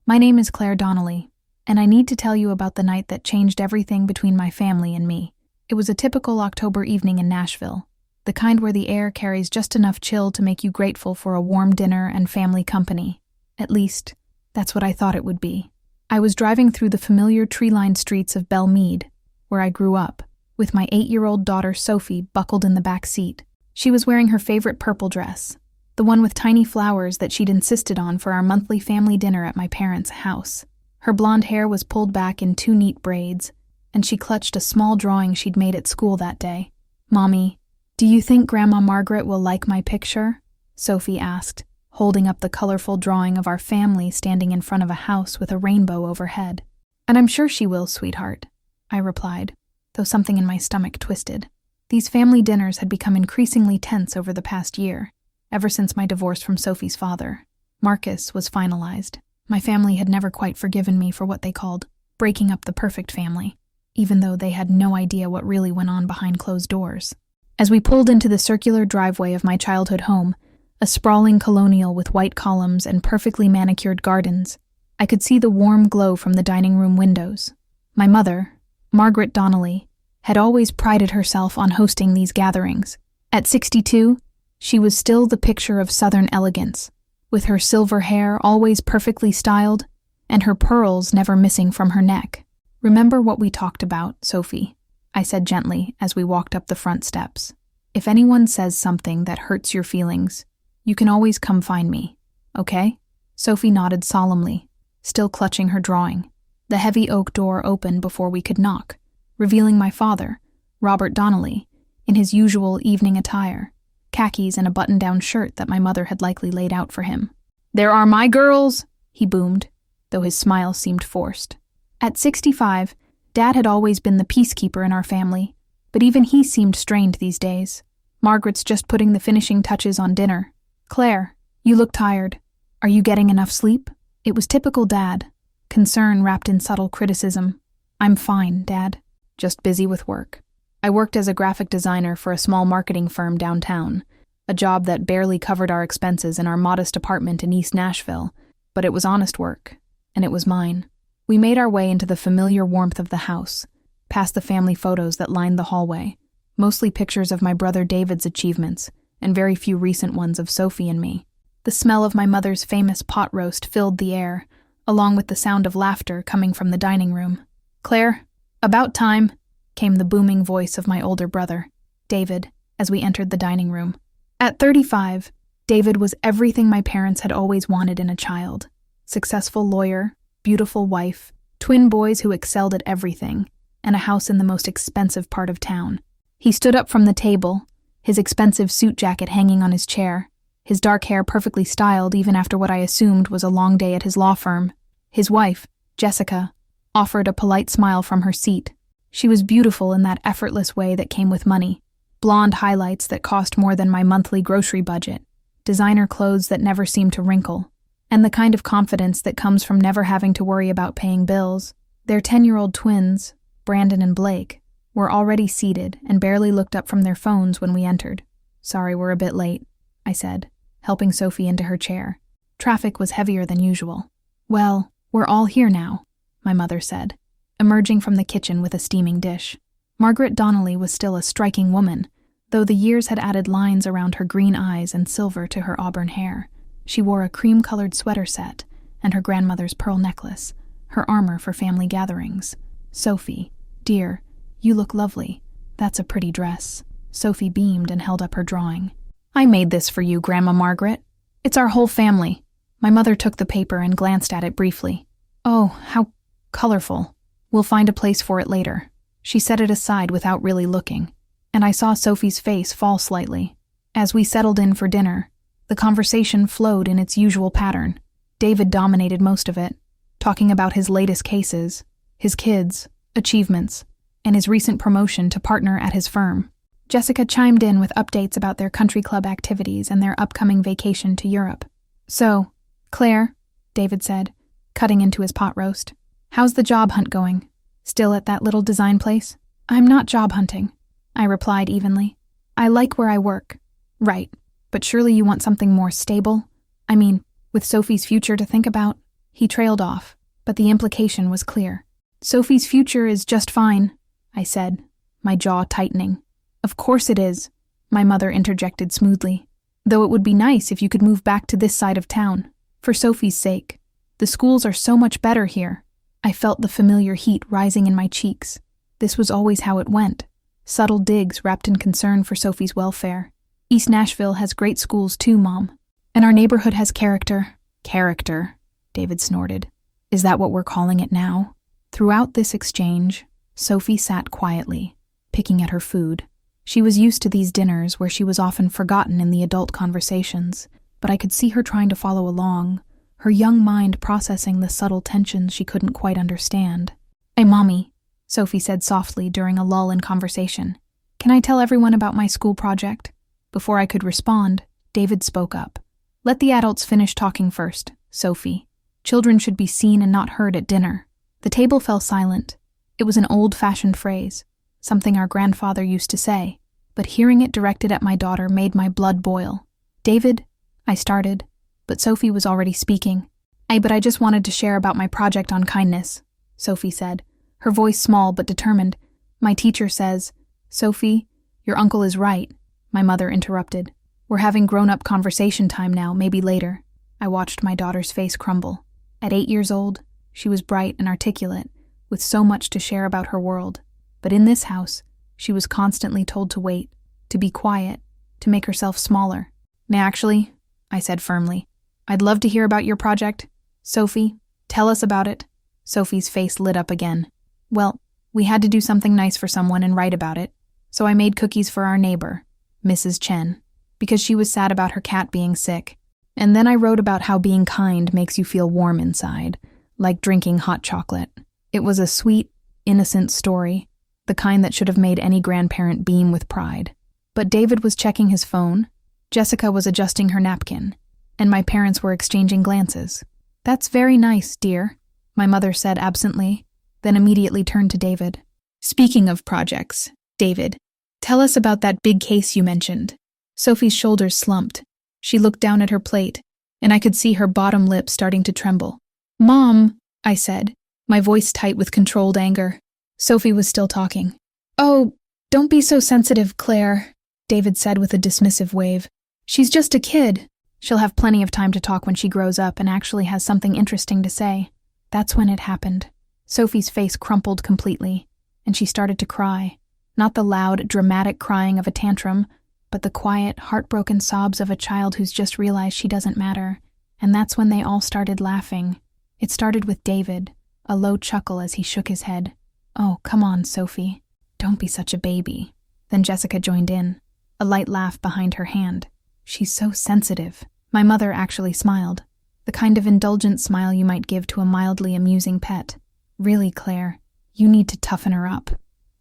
My name is Claire Donnelly, and I need to tell you about the night that changed everything between my family and me. It was a typical October evening in Nashville, the kind where the air carries just enough chill to make you grateful for a warm dinner and family company. At least, that's what I thought it would be. I was driving through the familiar tree-lined streets of Belle Meade, where I grew up, with my 8-year-old daughter Sophie buckled in the back seat. She was wearing her favorite purple dress, the one with tiny flowers that she'd insisted on for our monthly family dinner at my parents' house. Her blonde hair was pulled back in 2 neat braids, and she clutched a small drawing she'd made at school that day. "Mommy, do you think Grandma Margaret will like my picture?" Sophie asked, holding up the colorful drawing of our family standing in front of a house with a rainbow overhead. "And I'm sure she will, sweetheart," I replied, though something in my stomach twisted. These family dinners had become increasingly tense over the past year, ever since my divorce from Sophie's father. Marcus was finalized. My family had never quite forgiven me for what they called breaking up the perfect family, even though they had no idea what really went on behind closed doors. As we pulled into the circular driveway of my childhood home, a sprawling colonial with white columns and perfectly manicured gardens, I could see the warm glow from the dining room windows. My mother, Margaret Donnelly, had always prided herself on hosting these gatherings. At 62, she was still the picture of Southern elegance, with her silver hair always perfectly styled and her pearls never missing from her neck. "Remember what we talked about, Sophie," I said gently as we walked up the front steps. "If anyone says something that hurts your feelings, you can always come find me, okay?" Sophie nodded solemnly, still clutching her drawing. The heavy oak door opened before we could knock, revealing my father, Robert Donnelly, in his usual evening attire, khakis and a button-down shirt that my mother had likely laid out for him. "There are my girls," he boomed, though his smile seemed forced. At 65, Dad had always been the peacekeeper in our family, but even he seemed strained these days. "Margaret's just putting the finishing touches on dinner. Claire, you look tired. Are you getting enough sleep?" It was typical Dad, concern wrapped in subtle criticism. "I'm fine, Dad. Just busy with work." I worked as a graphic designer for a small marketing firm downtown, a job that barely covered our expenses in our modest apartment in East Nashville, but it was honest work, and it was mine. We made our way into the familiar warmth of the house, past the family photos that lined the hallway, mostly pictures of my brother David's achievements, and very few recent ones of Sophie and me. The smell of my mother's famous pot roast filled the air, along with the sound of laughter coming from the dining room. "Claire, about time," came the booming voice of my older brother, David, as we entered the dining room. At 35, David was everything my parents had always wanted in a child. Successful lawyer, beautiful wife, twin boys who excelled at everything, and a house in the most expensive part of town. He stood up from the table, his expensive suit jacket hanging on his chair, his dark hair perfectly styled even after what I assumed was a long day at his law firm. His wife, Jessica, offered a polite smile from her seat. She was beautiful in that effortless way that came with money. Blonde highlights that cost more than my monthly grocery budget, designer clothes that never seemed to wrinkle, and the kind of confidence that comes from never having to worry about paying bills. Their 10-year-old twins, Brandon and Blake, were already seated and barely looked up from their phones when we entered. "Sorry we're a bit late," I said, helping Sophie into her chair. Traffic was heavier than usual. "Well, we're all here now," my mother said, emerging from the kitchen with a steaming dish. Margaret Donnelly was still a striking woman, though the years had added lines around her green eyes and silver to her auburn hair. She wore a cream-colored sweater set and her grandmother's pearl necklace, her armor for family gatherings. "Sophie, dear, you look lovely. That's a pretty dress." Sophie beamed and held up her drawing. "I made this for you, Grandma Margaret. It's our whole family." My mother took the paper and glanced at it briefly. "Oh, how colorful. We'll find a place for it later." She set it aside without really looking, and I saw Sophie's face fall slightly. As we settled in for dinner, the conversation flowed in its usual pattern. David dominated most of it, talking about his latest cases, his kids, achievements, and his recent promotion to partner at his firm. Jessica chimed in with updates about their country club activities and their upcoming vacation to Europe. "So, Claire," David said, cutting into his pot roast, "how's the job hunt going? Still at that little design place?" "I'm not job hunting," I replied evenly. "I like where I work." "Right, but surely you want something more stable? I mean, with Sophie's future to think about?" He trailed off, but the implication was clear. Sophie's future is just fine, I said, my jaw tightening. Of course it is, my mother interjected smoothly. Though it would be nice if you could move back to this side of town, for Sophie's sake. The schools are so much better here. I felt the familiar heat rising in my cheeks. This was always how it went. Subtle digs wrapped in concern for Sophie's welfare. East Nashville has great schools too, Mom. And our neighborhood has character. Character, David snorted. Is that what we're calling it now? Throughout this exchange, Sophie sat quietly, picking at her food. She was used to these dinners where she was often forgotten in the adult conversations, but I could see her trying to follow along, her young mind processing the subtle tensions she couldn't quite understand. Hey, Mommy, Sophie said softly during a lull in conversation. Can I tell everyone about my school project? Before I could respond, David spoke up. Let the adults finish talking first, Sophie. Children should be seen and not heard at dinner. The table fell silent. It was an old-fashioned phrase, something our grandfather used to say, but hearing it directed at my daughter made my blood boil. David, I started, but Sophie was already speaking. But I just wanted to share about my project on kindness, Sophie said, her voice small but determined. My teacher says, Sophie, your uncle is right, my mother interrupted. We're having grown-up conversation time now, maybe later. I watched my daughter's face crumble. At 8 years old, she was bright and articulate, with so much to share about her world. But in this house, she was constantly told to wait, to be quiet, to make herself smaller. Actually, I said firmly, I'd love to hear about your project. Sophie, tell us about it. Sophie's face lit up again. Well, we had to do something nice for someone and write about it, so I made cookies for our neighbor, Mrs. Chen, because she was sad about her cat being sick. And then I wrote about how being kind makes you feel warm inside, like drinking hot chocolate. It was a sweet, innocent story, the kind that should have made any grandparent beam with pride. But David was checking his phone, Jessica was adjusting her napkin, and my parents were exchanging glances. That's very nice, dear, my mother said absently, then immediately turned to David. Speaking of projects, David, tell us about that big case you mentioned. Sophie's shoulders slumped. She looked down at her plate, and I could see her bottom lip starting to tremble. Mom, I said, my voice tight with controlled anger. Sophie was still talking. Oh, don't be so sensitive, Claire, David said with a dismissive wave. She's just a kid. She'll have plenty of time to talk when she grows up and actually has something interesting to say. That's when it happened. Sophie's face crumpled completely, and she started to cry. Not the loud, dramatic crying of a tantrum, but the quiet, heartbroken sobs of a child who's just realized she doesn't matter. And that's when they all started laughing. It started with David, a low chuckle as he shook his head. Oh, come on, Sophie. Don't be such a baby. Then Jessica joined in, a light laugh behind her hand. She's so sensitive. My mother actually smiled, the kind of indulgent smile you might give to a mildly amusing pet. Really, Claire, you need to toughen her up.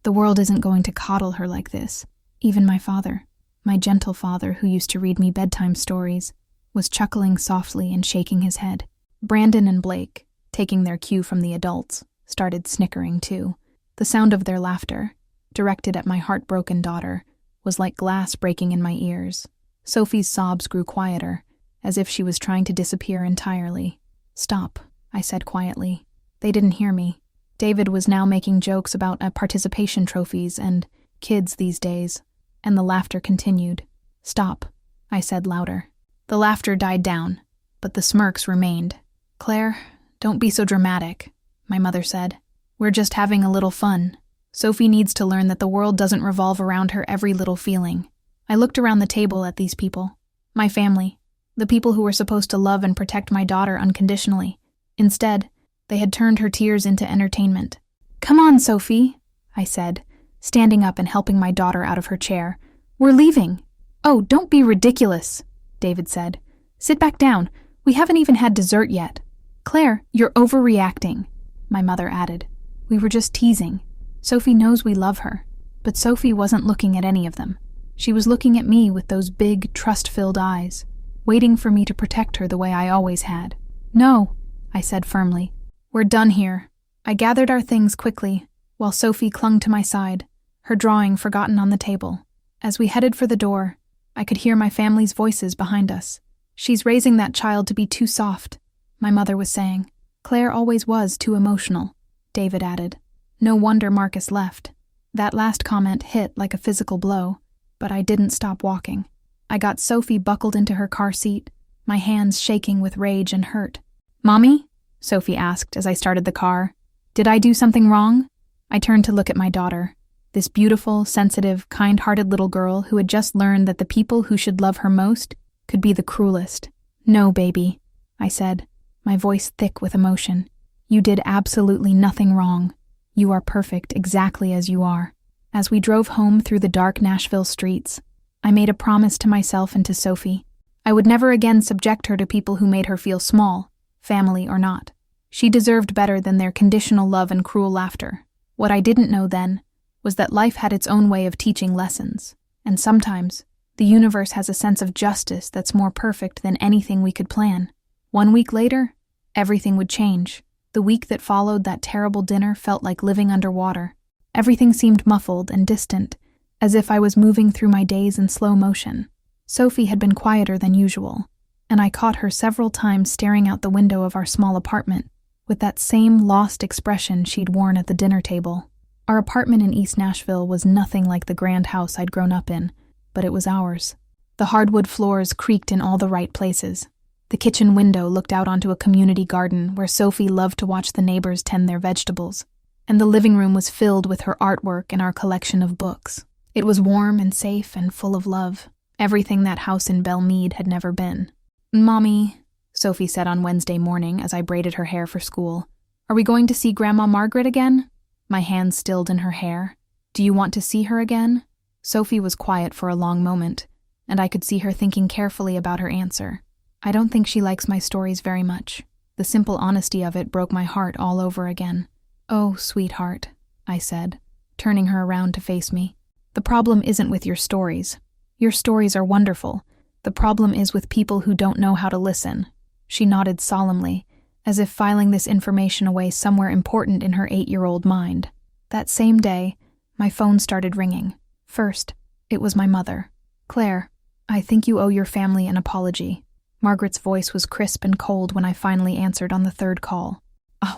The world isn't going to coddle her like this. Even my father, my gentle father who used to read me bedtime stories, was chuckling softly and shaking his head. Brandon and Blake, taking their cue from the adults, started snickering too. The sound of their laughter, directed at my heartbroken daughter, was like glass breaking in my ears. Sophie's sobs grew quieter, as if she was trying to disappear entirely. Stop, I said quietly. They didn't hear me. David was now making jokes about participation trophies and kids these days, and the laughter continued. Stop, I said louder. The laughter died down, but the smirks remained. Claire, don't be so dramatic, my mother said. We're just having a little fun. Sophie needs to learn that the world doesn't revolve around her every little feeling. I looked around the table at these people. My family. The people who were supposed to love and protect my daughter unconditionally. Instead, they had turned her tears into entertainment. Come on, Sophie, I said, standing up and helping my daughter out of her chair. We're leaving. Oh, don't be ridiculous, David said. Sit back down. We haven't even had dessert yet. Claire, you're overreacting, my mother added. We were just teasing. Sophie knows we love her, but Sophie wasn't looking at any of them. She was looking at me with those big, trust-filled eyes, waiting for me to protect her the way I always had. No, I said firmly. We're done here. I gathered our things quickly, while Sophie clung to my side, her drawing forgotten on the table. As we headed for the door, I could hear my family's voices behind us. She's raising that child to be too soft, my mother was saying. Claire always was too emotional, David added. No wonder Marcus left. That last comment hit like a physical blow, but I didn't stop walking. I got Sophie buckled into her car seat, my hands shaking with rage and hurt. "Mommy?" Sophie asked as I started the car. "Did I do something wrong?" I turned to look at my daughter, this beautiful, sensitive, kind-hearted little girl who had just learned that the people who should love her most could be the cruelest. "No, baby," I said, my voice thick with emotion. "You did absolutely nothing wrong. You are perfect exactly as you are." As we drove home through the dark Nashville streets, I made a promise to myself and to Sophie. I would never again subject her to people who made her feel small, family or not. She deserved better than their conditional love and cruel laughter. What I didn't know then was that life had its own way of teaching lessons, and sometimes the universe has a sense of justice that's more perfect than anything we could plan. 1 week later, everything would change. The week that followed that terrible dinner felt like living underwater. Everything seemed muffled and distant, as if I was moving through my days in slow motion. Sophie had been quieter than usual, and I caught her several times staring out the window of our small apartment, with that same lost expression she'd worn at the dinner table. Our apartment in East Nashville was nothing like the grand house I'd grown up in, but it was ours. The hardwood floors creaked in all the right places. The kitchen window looked out onto a community garden where Sophie loved to watch the neighbors tend their vegetables, and the living room was filled with her artwork and our collection of books. It was warm and safe and full of love, everything that house in Belle Meade had never been. "Mommy," Sophie said on Wednesday morning as I braided her hair for school, "are we going to see Grandma Margaret again?" My hands stilled in her hair. "Do you want to see her again?" Sophie was quiet for a long moment, and I could see her thinking carefully about her answer. "I don't think she likes my stories very much." The simple honesty of it broke my heart all over again. "Oh, sweetheart," I said, turning her around to face me. "The problem isn't with your stories. Your stories are wonderful. The problem is with people who don't know how to listen." She nodded solemnly, as if filing this information away somewhere important in her 8-year-old mind. That same day, my phone started ringing. First, it was my mother. "Claire, I think you owe your family an apology." Margaret's voice was crisp and cold when I finally answered on the third call.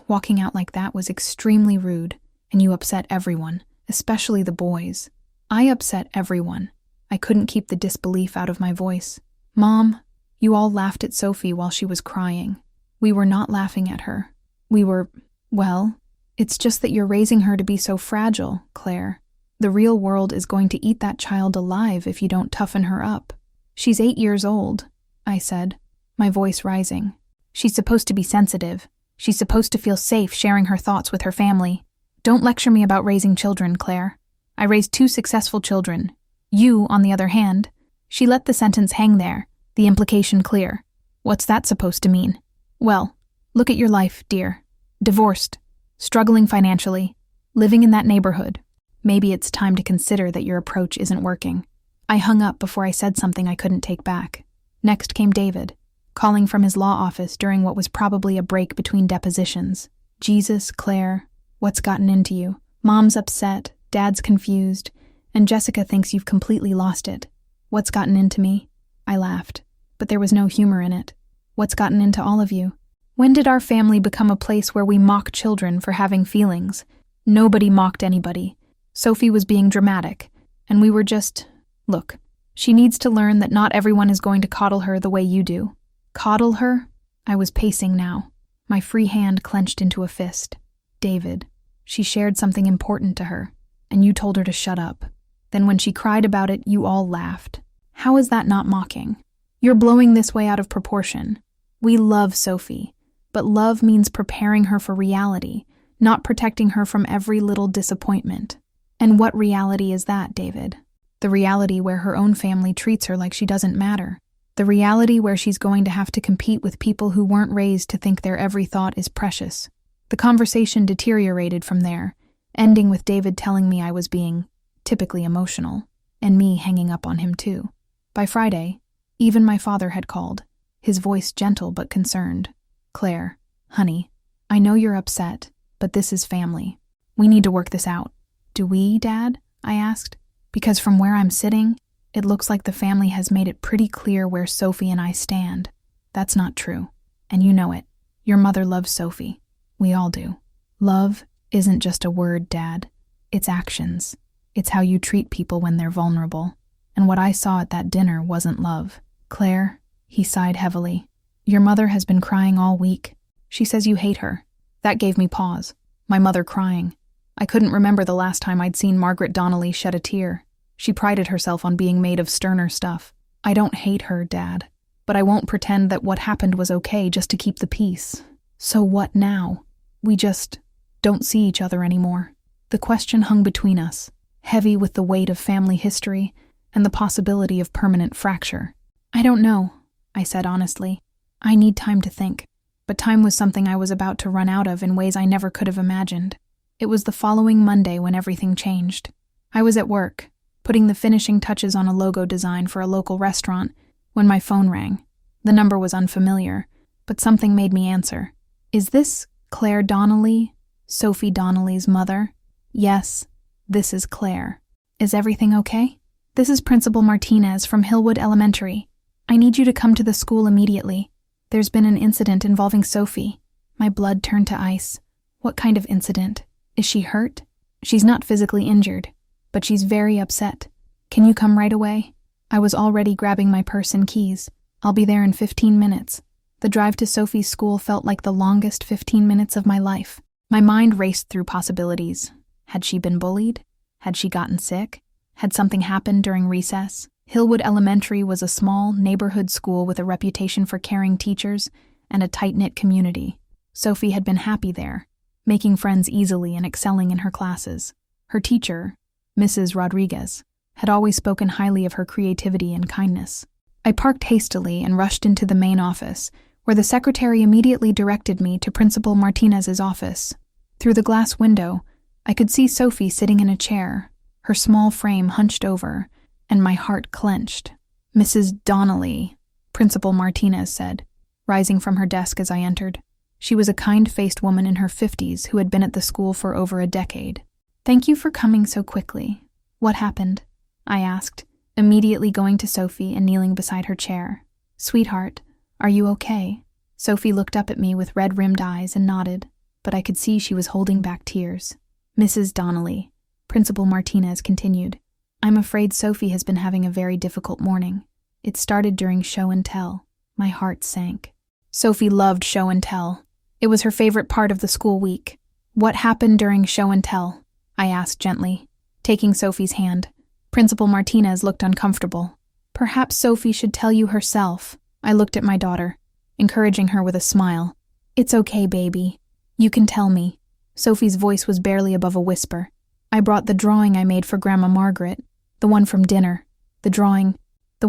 Walking out like that was extremely rude, and you upset everyone, especially the boys." "I upset everyone." I couldn't keep the disbelief out of my voice. "Mom, you all laughed at Sophie while she was crying." "We were not laughing at her. Well, it's just that you're raising her to be so fragile, Claire. The real world is going to eat that child alive if you don't toughen her up." "She's 8 years old," I said, my voice rising. "She's supposed to be sensitive. She's supposed to feel safe sharing her thoughts with her family. Don't lecture me about raising children, Claire. I raised 2 successful children. You, on the other hand." She let the sentence hang there, the implication clear. "What's that supposed to mean?" "Well, look at your life, dear. Divorced, struggling financially, living in that neighborhood. Maybe it's time to consider that your approach isn't working." I hung up before I said something I couldn't take back. Next came David, calling from his law office during what was probably a break between depositions. "Jesus, Claire, what's gotten into you? Mom's upset, Dad's confused, and Jessica thinks you've completely lost it." "What's gotten into me?" I laughed, but there was no humor in it. "What's gotten into all of you? When did our family become a place where we mock children for having feelings? Nobody mocked anybody. Sophie was being dramatic, and we were just... Look, she needs to learn that not everyone is going to coddle her the way you do." "Coddle her?" I was pacing now, my free hand clenched into a fist. "David, she shared something important to her, and you told her to shut up. Then when she cried about it, you all laughed. How is that not mocking? You're blowing this way out of proportion. We love Sophie, but love means preparing her for reality, not protecting her from every little disappointment. And what reality is that, David? The reality where her own family treats her like she doesn't matter. The reality where she's going to have to compete with people who weren't raised to think their every thought is precious." The conversation deteriorated from there, ending with David telling me I was being typically emotional, and me hanging up on him too. By Friday, even my father had called, his voice gentle but concerned. "Claire, honey, I know you're upset, but this is family. We need to work this out." "Do we, Dad?" I asked. "Because from where I'm sitting, it looks like the family has made it pretty clear where Sophie and I stand. That's not true, and you know it. Your mother loves Sophie. We all do. Love isn't just a word, Dad. It's actions. It's how you treat people when they're vulnerable. And what I saw at that dinner wasn't love. Claire, he sighed heavily. Your mother has been crying all week. She says you hate her. That gave me pause. My mother crying. I couldn't remember the last time I'd seen Margaret Donnelly shed a tear. She prided herself on being made of sterner stuff. I don't hate her, Dad. But I won't pretend that what happened was okay just to keep the peace. So what now? We just don't see each other anymore. The question hung between us, heavy with the weight of family history and the possibility of permanent fracture. I don't know, I said honestly. I need time to think. But time was something I was about to run out of in ways I never could have imagined. It was the following Monday when everything changed. I was at work, putting the finishing touches on a logo design for a local restaurant, when my phone rang. The number was unfamiliar, but something made me answer. Is this Claire Donnelly, Sophie Donnelly's mother? Yes, this is Claire. Is everything okay? This is Principal Martinez from Hillwood Elementary. I need you to come to the school immediately. There's been an incident involving Sophie. My blood turned to ice. What kind of incident? Is she hurt? She's not physically injured, but she's very upset. Can you come right away? I was already grabbing my purse and keys. I'll be there in 15 minutes. The drive to Sophie's school felt like the longest 15 minutes of my life. My mind raced through possibilities. Had she been bullied? Had she gotten sick? Had something happened during recess? Hillwood Elementary was a small, neighborhood school with a reputation for caring teachers and a tight-knit community. Sophie had been happy there, making friends easily and excelling in her classes. Her teacher, Mrs. Rodriguez, had always spoken highly of her creativity and kindness. I parked hastily and rushed into the main office, where the secretary immediately directed me to Principal Martinez's office. Through the glass window, I could see Sophie sitting in a chair, her small frame hunched over, and my heart clenched. Mrs. Donnelly, Principal Martinez said, rising from her desk as I entered. She was a kind-faced woman in her 50s who had been at the school for over a decade. Thank you for coming so quickly. What happened? I asked, immediately going to Sophie and kneeling beside her chair. Sweetheart, are you okay? Sophie looked up at me with red-rimmed eyes and nodded, but I could see she was holding back tears. Mrs. Donnelly, Principal Martinez continued, I'm afraid Sophie has been having a very difficult morning. It started during show and tell. My heart sank. Sophie loved show and tell. It was her favorite part of the school week. What happened during show and tell? I asked gently, taking Sophie's hand. Principal Martinez looked uncomfortable. Perhaps Sophie should tell you herself. I looked at my daughter, encouraging her with a smile. It's okay, baby. You can tell me. Sophie's voice was barely above a whisper. I brought the drawing I made for Grandma Margaret, the one from dinner, the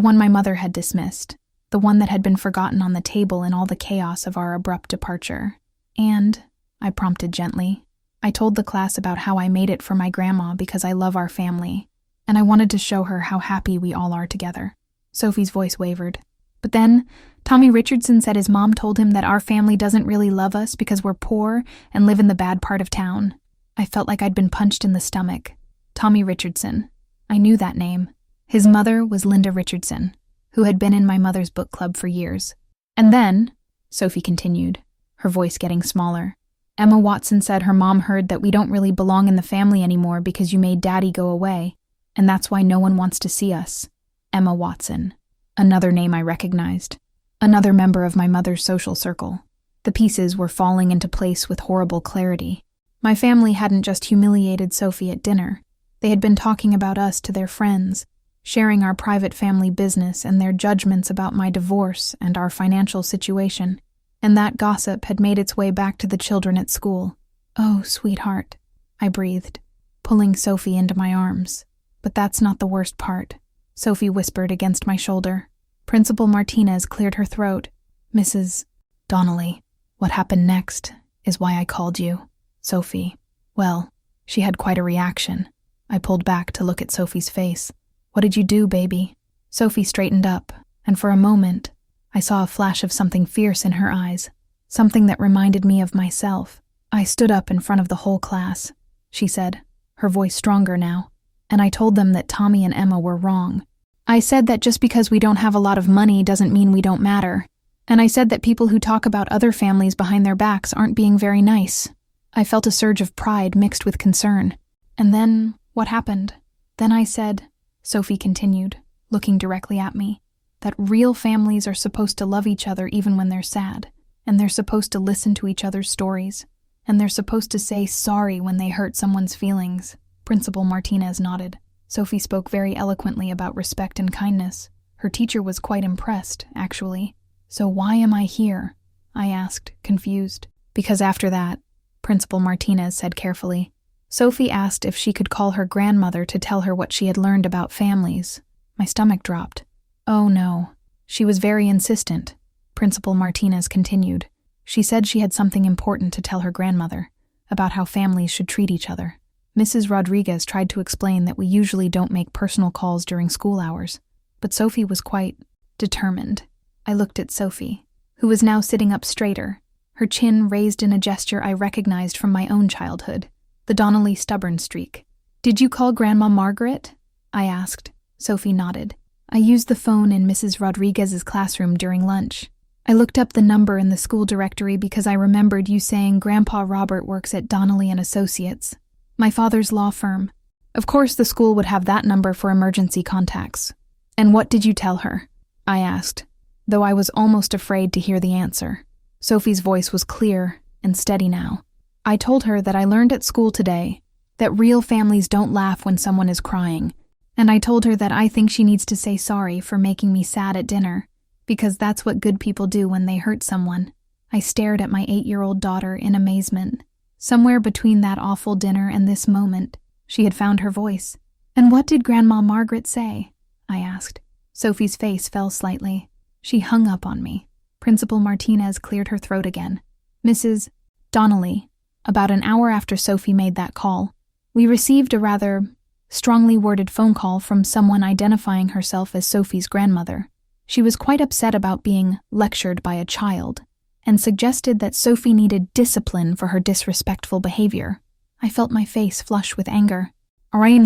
one my mother had dismissed, the one that had been forgotten on the table in all the chaos of our abrupt departure. And, I prompted gently, I told the class about how I made it for my grandma because I love our family, and I wanted to show her how happy we all are together. Sophie's voice wavered. But then, Tommy Richardson said his mom told him that our family doesn't really love us because we're poor and live in the bad part of town. I felt like I'd been punched in the stomach. Tommy Richardson. I knew that name. His mother was Linda Richardson, who had been in my mother's book club for years. And then, Sophie continued, her voice getting smaller, Emma Watson said her mom heard that we don't really belong in the family anymore because you made Daddy go away, and that's why no one wants to see us. Emma Watson. Another name I recognized. Another member of my mother's social circle. The pieces were falling into place with horrible clarity. My family hadn't just humiliated Sophie at dinner. They had been talking about us to their friends, sharing our private family business and their judgments about my divorce and our financial situation. And that gossip had made its way back to the children at school. Oh, sweetheart, I breathed, pulling Sophie into my arms. But that's not the worst part, Sophie whispered against my shoulder. Principal Martinez cleared her throat. Mrs. Donnelly, what happened next is why I called you. Sophie. Well, she had quite a reaction. I pulled back to look at Sophie's face. What did you do, baby? Sophie straightened up, and for a moment, I saw a flash of something fierce in her eyes, something that reminded me of myself. I stood up in front of the whole class, she said, her voice stronger now, and I told them that Tommy and Emma were wrong. I said that just because we don't have a lot of money doesn't mean we don't matter. And I said that people who talk about other families behind their backs aren't being very nice. I felt a surge of pride mixed with concern. And then, what happened? Then I said, Sophie continued, looking directly at me, that real families are supposed to love each other even when they're sad, and they're supposed to listen to each other's stories, and they're supposed to say sorry when they hurt someone's feelings. Principal Martinez nodded. Sophie spoke very eloquently about respect and kindness. Her teacher was quite impressed, actually. So why am I here? I asked, confused. Because after that, Principal Martinez said carefully, Sophie asked if she could call her grandmother to tell her what she had learned about families. My stomach dropped. Oh no. She was very insistent. Principal Martinez continued. She said she had something important to tell her grandmother, about how families should treat each other. Mrs. Rodriguez tried to explain that we usually don't make personal calls during school hours, but Sophie was quite determined. I looked at Sophie, who was now sitting up straighter, her chin raised in a gesture I recognized from my own childhood, the Donnelly stubborn streak. Did you call Grandma Margaret? I asked. Sophie nodded. I used the phone in Mrs. Rodriguez's classroom during lunch. I looked up the number in the school directory because I remembered you saying Grandpa Robert works at Donnelly & Associates, my father's law firm. Of course the school would have that number for emergency contacts. And what did you tell her? I asked, though I was almost afraid to hear the answer. Sophie's voice was clear and steady now. I told her that I learned at school today that real families don't laugh when someone is crying, and I told her that I think she needs to say sorry for making me sad at dinner, because that's what good people do when they hurt someone. I stared at my 8-year-old daughter in amazement. Somewhere between that awful dinner and this moment, she had found her voice. And what did Grandma Margaret say? I asked. Sophie's face fell slightly. She hung up on me. Principal Martinez cleared her throat again. Mrs. Donnelly, about an hour after Sophie made that call, we received a rather strongly worded phone call from someone identifying herself as Sophie's grandmother. She was quite upset about being lectured by a child, and suggested that Sophie needed discipline for her disrespectful behavior. I felt my face flush with anger.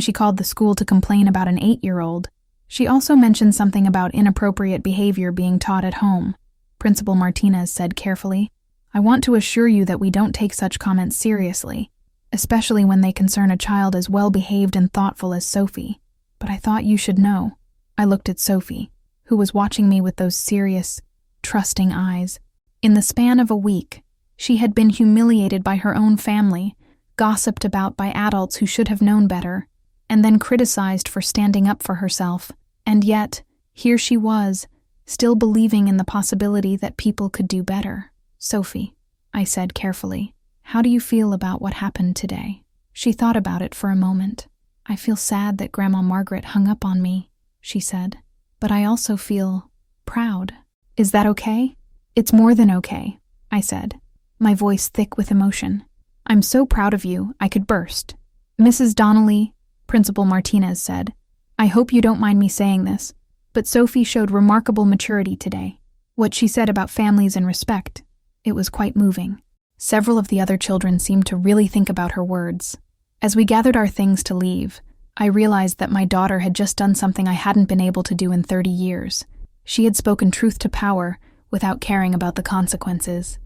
She called the school to complain about an 8-year-old. She also mentioned something about inappropriate behavior being taught at home. Principal Martinez said carefully, I want to assure you that we don't take such comments seriously, especially when they concern a child as well-behaved and thoughtful as Sophie. But I thought you should know. I looked at Sophie, who was watching me with those serious, trusting eyes. In the span of a week, she had been humiliated by her own family, gossiped about by adults who should have known better, and then criticized for standing up for herself. And yet, here she was, still believing in the possibility that people could do better. Sophie, I said carefully, how do you feel about what happened today? She thought about it for a moment. I feel sad that Grandma Margaret hung up on me, she said, but I also feel proud. Is that okay? It's more than okay, I said, my voice thick with emotion. I'm so proud of you, I could burst. Mrs. Donnelly, Principal Martinez said, I hope you don't mind me saying this, but Sophie showed remarkable maturity today. What she said about families and respect, it was quite moving. Several of the other children seemed to really think about her words. As we gathered our things to leave, I realized that my daughter had just done something I hadn't been able to do in 30 years. She had spoken truth to power without caring about the consequences.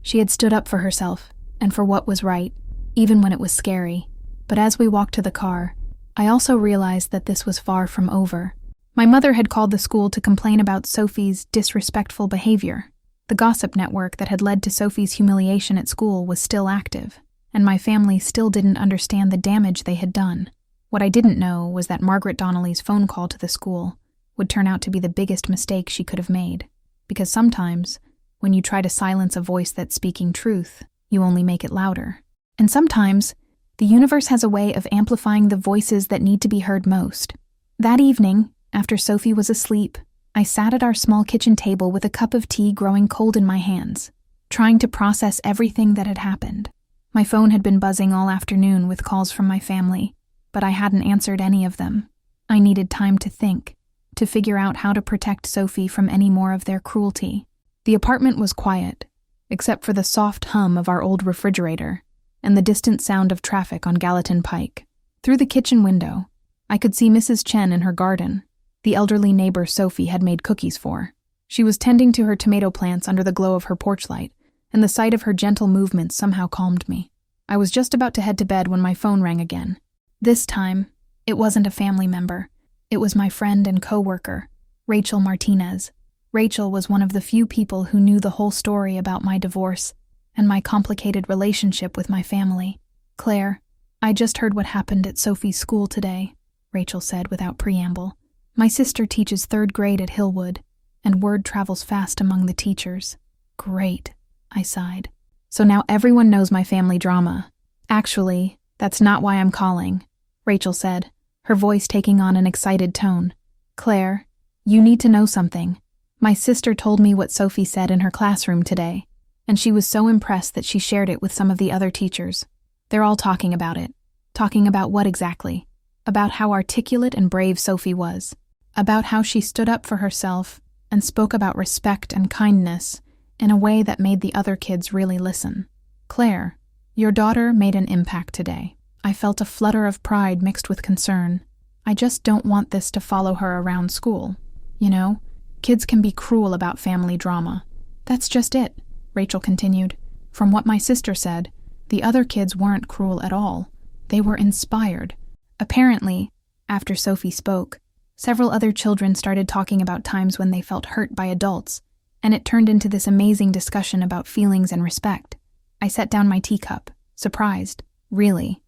She had stood up for herself and for what was right, even when it was scary. But as we walked to the car, I also realized that this was far from over. My mother had called the school to complain about Sophie's disrespectful behavior. The gossip network that had led to Sophie's humiliation at school was still active, and my family still didn't understand the damage they had done. What I didn't know was that Margaret Donnelly's phone call to the school would turn out to be the biggest mistake she could have made, because sometimes, when you try to silence a voice that's speaking truth, you only make it louder. And sometimes, the universe has a way of amplifying the voices that need to be heard most. That evening, after Sophie was asleep, I sat at our small kitchen table with a cup of tea growing cold in my hands, trying to process everything that had happened. My phone had been buzzing all afternoon with calls from my family, but I hadn't answered any of them. I needed time to think, to figure out how to protect Sophie from any more of their cruelty. The apartment was quiet, except for the soft hum of our old refrigerator and the distant sound of traffic on Gallatin Pike. Through the kitchen window, I could see Mrs. Chen in her garden. The elderly neighbor Sophie had made cookies for. She was tending to her tomato plants under the glow of her porch light, and the sight of her gentle movements somehow calmed me. I was just about to head to bed when my phone rang again. This time, it wasn't a family member. It was my friend and co-worker, Rachel Martinez. Rachel was one of the few people who knew the whole story about my divorce and my complicated relationship with my family. "Claire, I just heard what happened at Sophie's school today," Rachel said without preamble. "My sister teaches 3rd grade at Hillwood, and word travels fast among the teachers." "Great," I sighed. "So now everyone knows my family drama." "Actually, that's not why I'm calling," Rachel said, her voice taking on an excited tone. "Claire, you need to know something. My sister told me what Sophie said in her classroom today, and she was so impressed that she shared it with some of the other teachers. They're all talking about it." "Talking about what exactly?" "About how articulate and brave Sophie was. About how she stood up for herself and spoke about respect and kindness in a way that made the other kids really listen." "Claire, your daughter made an impact today." I felt a flutter of pride mixed with concern. "I just don't want this to follow her around school. You know, kids can be cruel about family drama." "That's just it," Rachel continued. "From what my sister said, the other kids weren't cruel at all. They were inspired." Apparently, after Sophie spoke, several other children started talking about times when they felt hurt by adults, and it turned into this amazing discussion about feelings and respect. I set down my teacup, surprised. Really.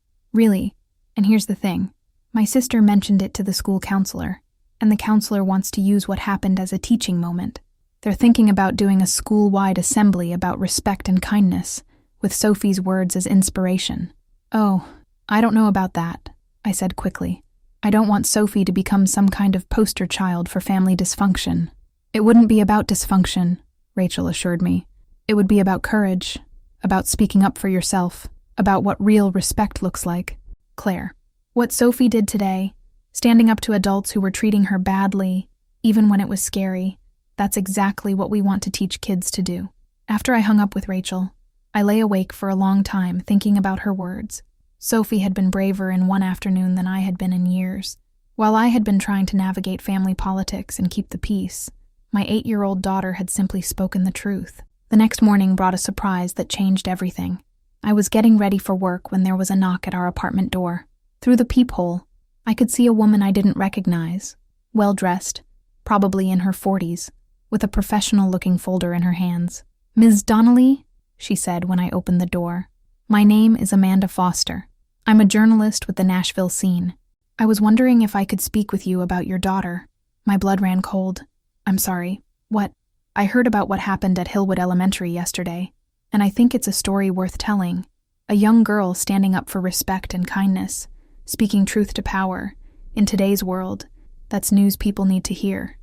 And here's the thing. My sister mentioned it to the school counselor, and the counselor wants to use what happened as a teaching moment. They're thinking about doing a school-wide assembly about respect and kindness, with Sophie's words as inspiration. "Oh, I don't know about that," I said quickly. "I don't want Sophie to become some kind of poster child for family dysfunction." "It wouldn't be about dysfunction," Rachel assured me. "It would be about courage, about speaking up for yourself, about what real respect looks like." "Claire, what Sophie did today, standing up to adults who were treating her badly, even when it was scary, that's exactly what we want to teach kids to do." After I hung up with Rachel, I lay awake for a long time thinking about her words. Sophie had been braver in one afternoon than I had been in years. While I had been trying to navigate family politics and keep the peace, my 8-year-old daughter had simply spoken the truth. The next morning brought a surprise that changed everything. I was getting ready for work when there was a knock at our apartment door. Through the peephole, I could see a woman I didn't recognize, well-dressed, probably in her 40s, with a professional-looking folder in her hands. "Ms. Donnelly," she said when I opened the door. "My name is Amanda Foster. I'm a journalist with the Nashville Scene. I was wondering if I could speak with you about your daughter." My blood ran cold. "I'm sorry. What?" "I heard about what happened at Hillwood Elementary yesterday, and I think it's a story worth telling. A young girl standing up for respect and kindness, speaking truth to power. In today's world, that's news people need to hear."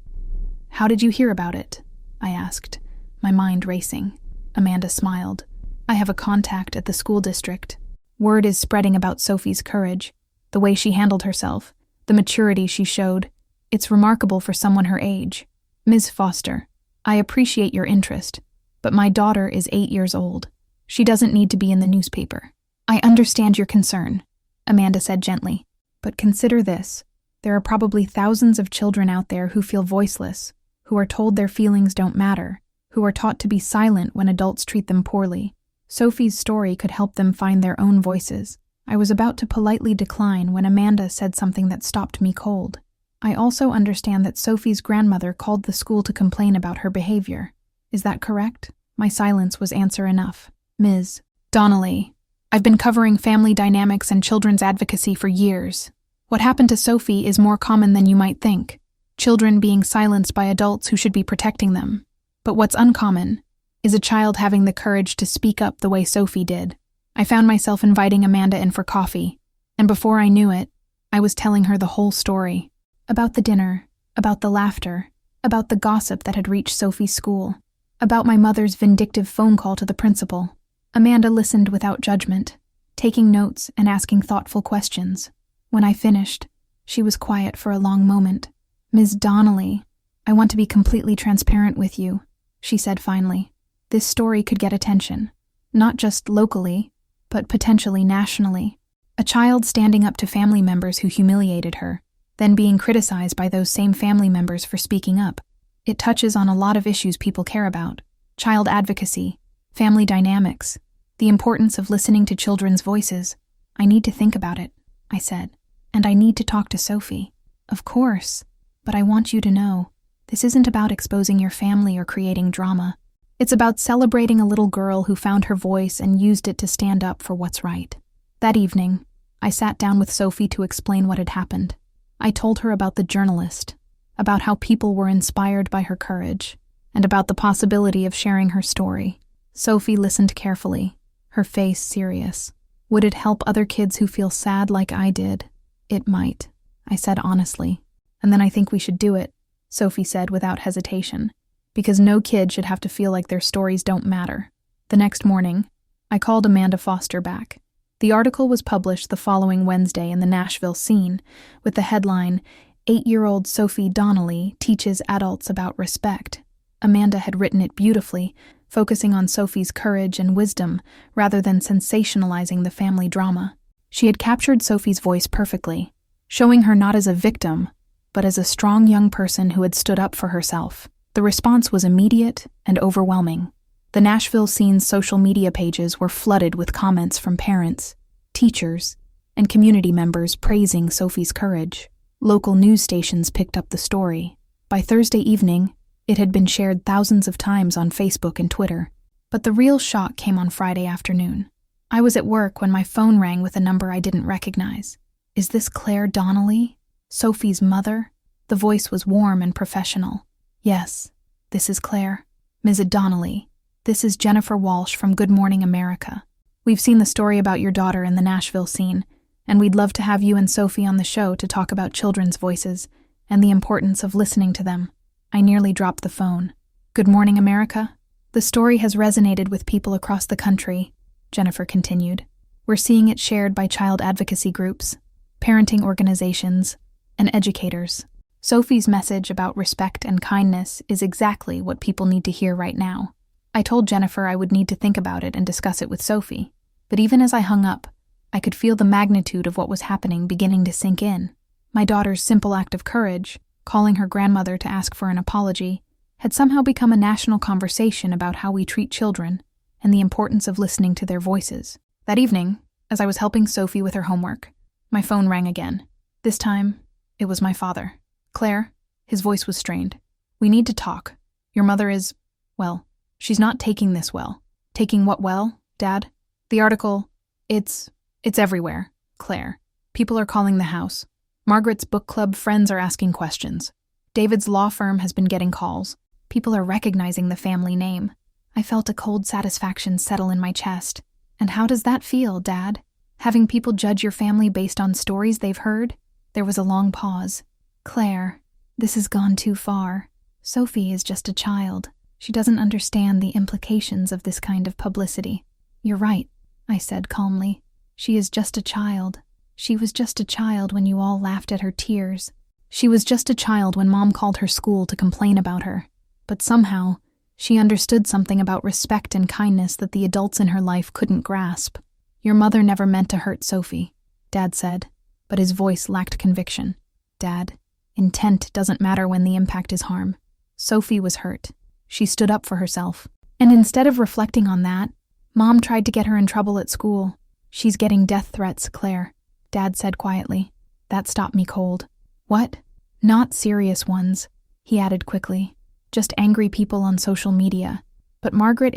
"How did you hear about it?" I asked, my mind racing. Amanda smiled. "I have a contact at the school district. Word is spreading about Sophie's courage, the way she handled herself, the maturity she showed. It's remarkable for someone her age. Ms. Foster, I appreciate your interest, but my daughter is 8 years old. She doesn't need to be in the newspaper." "I understand your concern," Amanda said gently, "but consider this. There are probably thousands of children out there who feel voiceless, who are told their feelings don't matter, who are taught to be silent when adults treat them poorly. Sophie's story could help them find their own voices." I was about to politely decline when Amanda said something that stopped me cold. "I also understand that Sophie's grandmother called the school to complain about her behavior. Is that correct?" My silence was answer enough. "Ms. Donnelly, I've been covering family dynamics and children's advocacy for years. What happened to Sophie is more common than you might think. Children being silenced by adults who should be protecting them. But what's uncommon is a child having the courage to speak up the way Sophie did." I found myself inviting Amanda in for coffee, and before I knew it, I was telling her the whole story. About the dinner, about the laughter, about the gossip that had reached Sophie's school, about my mother's vindictive phone call to the principal. Amanda listened without judgment, taking notes and asking thoughtful questions. When I finished, she was quiet for a long moment. "Ms. Donnelly, I want to be completely transparent with you," she said finally. "This story could get attention, not just locally, but potentially nationally. A child standing up to family members who humiliated her, then being criticized by those same family members for speaking up. It touches on a lot of issues people care about: child advocacy, family dynamics, the importance of listening to children's voices. I need to think about it, I said, and I need to talk to Sophie. Of course, but I want you to know, this isn't about exposing your family or creating drama. It's about celebrating a little girl who found her voice and used it to stand up for what's right. That evening, I sat down with Sophie to explain what had happened. I told her about the journalist, about how people were inspired by her courage, and about the possibility of sharing her story. Sophie listened carefully, her face serious. Would it help other kids who feel sad like I did? It might, I said honestly. And then I think we should do it, Sophie said without hesitation, because no kid should have to feel like their stories don't matter. The next morning, I called Amanda Foster back. The article was published the following Wednesday in the Nashville Scene with the headline, 8-year-old Sophie Donnelly teaches adults about respect. Amanda had written it beautifully, focusing on Sophie's courage and wisdom rather than sensationalizing the family drama. She had captured Sophie's voice perfectly, showing her not as a victim, but as a strong young person who had stood up for herself. The response was immediate and overwhelming. The Nashville Scene's social media pages were flooded with comments from parents, teachers, and community members praising Sophie's courage. Local news stations picked up the story. By Thursday evening, it had been shared thousands of times on Facebook and Twitter. But the real shock came on Friday afternoon. I was at work when my phone rang with a number I didn't recognize. Is this Claire Donnelly? Sophie's mother? The voice was warm and professional. Yes, this is Claire. Ms. Donnelly, this is Jennifer Walsh from Good Morning America. We've seen the story about your daughter in the Nashville Scene, and we'd love to have you and Sophie on the show to talk about children's voices and the importance of listening to them. I nearly dropped the phone. Good Morning America? The story has resonated with people across the country, Jennifer continued. We're seeing it shared by child advocacy groups, parenting organizations, and educators. Sophie's message about respect and kindness is exactly what people need to hear right now. I told Jennifer I would need to think about it and discuss it with Sophie, but even as I hung up, I could feel the magnitude of what was happening beginning to sink in. My daughter's simple act of courage, calling her grandmother to ask for an apology, had somehow become a national conversation about how we treat children and the importance of listening to their voices. That evening, as I was helping Sophie with her homework, my phone rang again. This time, it was my father. Claire, his voice was strained. We need to talk. Your mother is, well, she's not taking this well. Taking what well, Dad? The article, it's everywhere, Claire. People are calling the house. Margaret's book club friends are asking questions. David's law firm has been getting calls. People are recognizing the family name. I felt a cold satisfaction settle in my chest. And how does that feel, Dad? Having people judge your family based on stories they've heard? There was a long pause. Claire, this has gone too far. Sophie is just a child. She doesn't understand the implications of this kind of publicity. You're right, I said calmly. She is just a child. She was just a child when you all laughed at her tears. She was just a child when Mom called her school to complain about her. But somehow, she understood something about respect and kindness that the adults in her life couldn't grasp. Your mother never meant to hurt Sophie, Dad said, but his voice lacked conviction. Dad, intent doesn't matter when the impact is harm. Sophie was hurt. She stood up for herself. And instead of reflecting on that, Mom tried to get her in trouble at school. She's getting death threats, Claire, Dad said quietly. That stopped me cold. What? Not serious ones, he added quickly. Just angry people on social media. But Margaret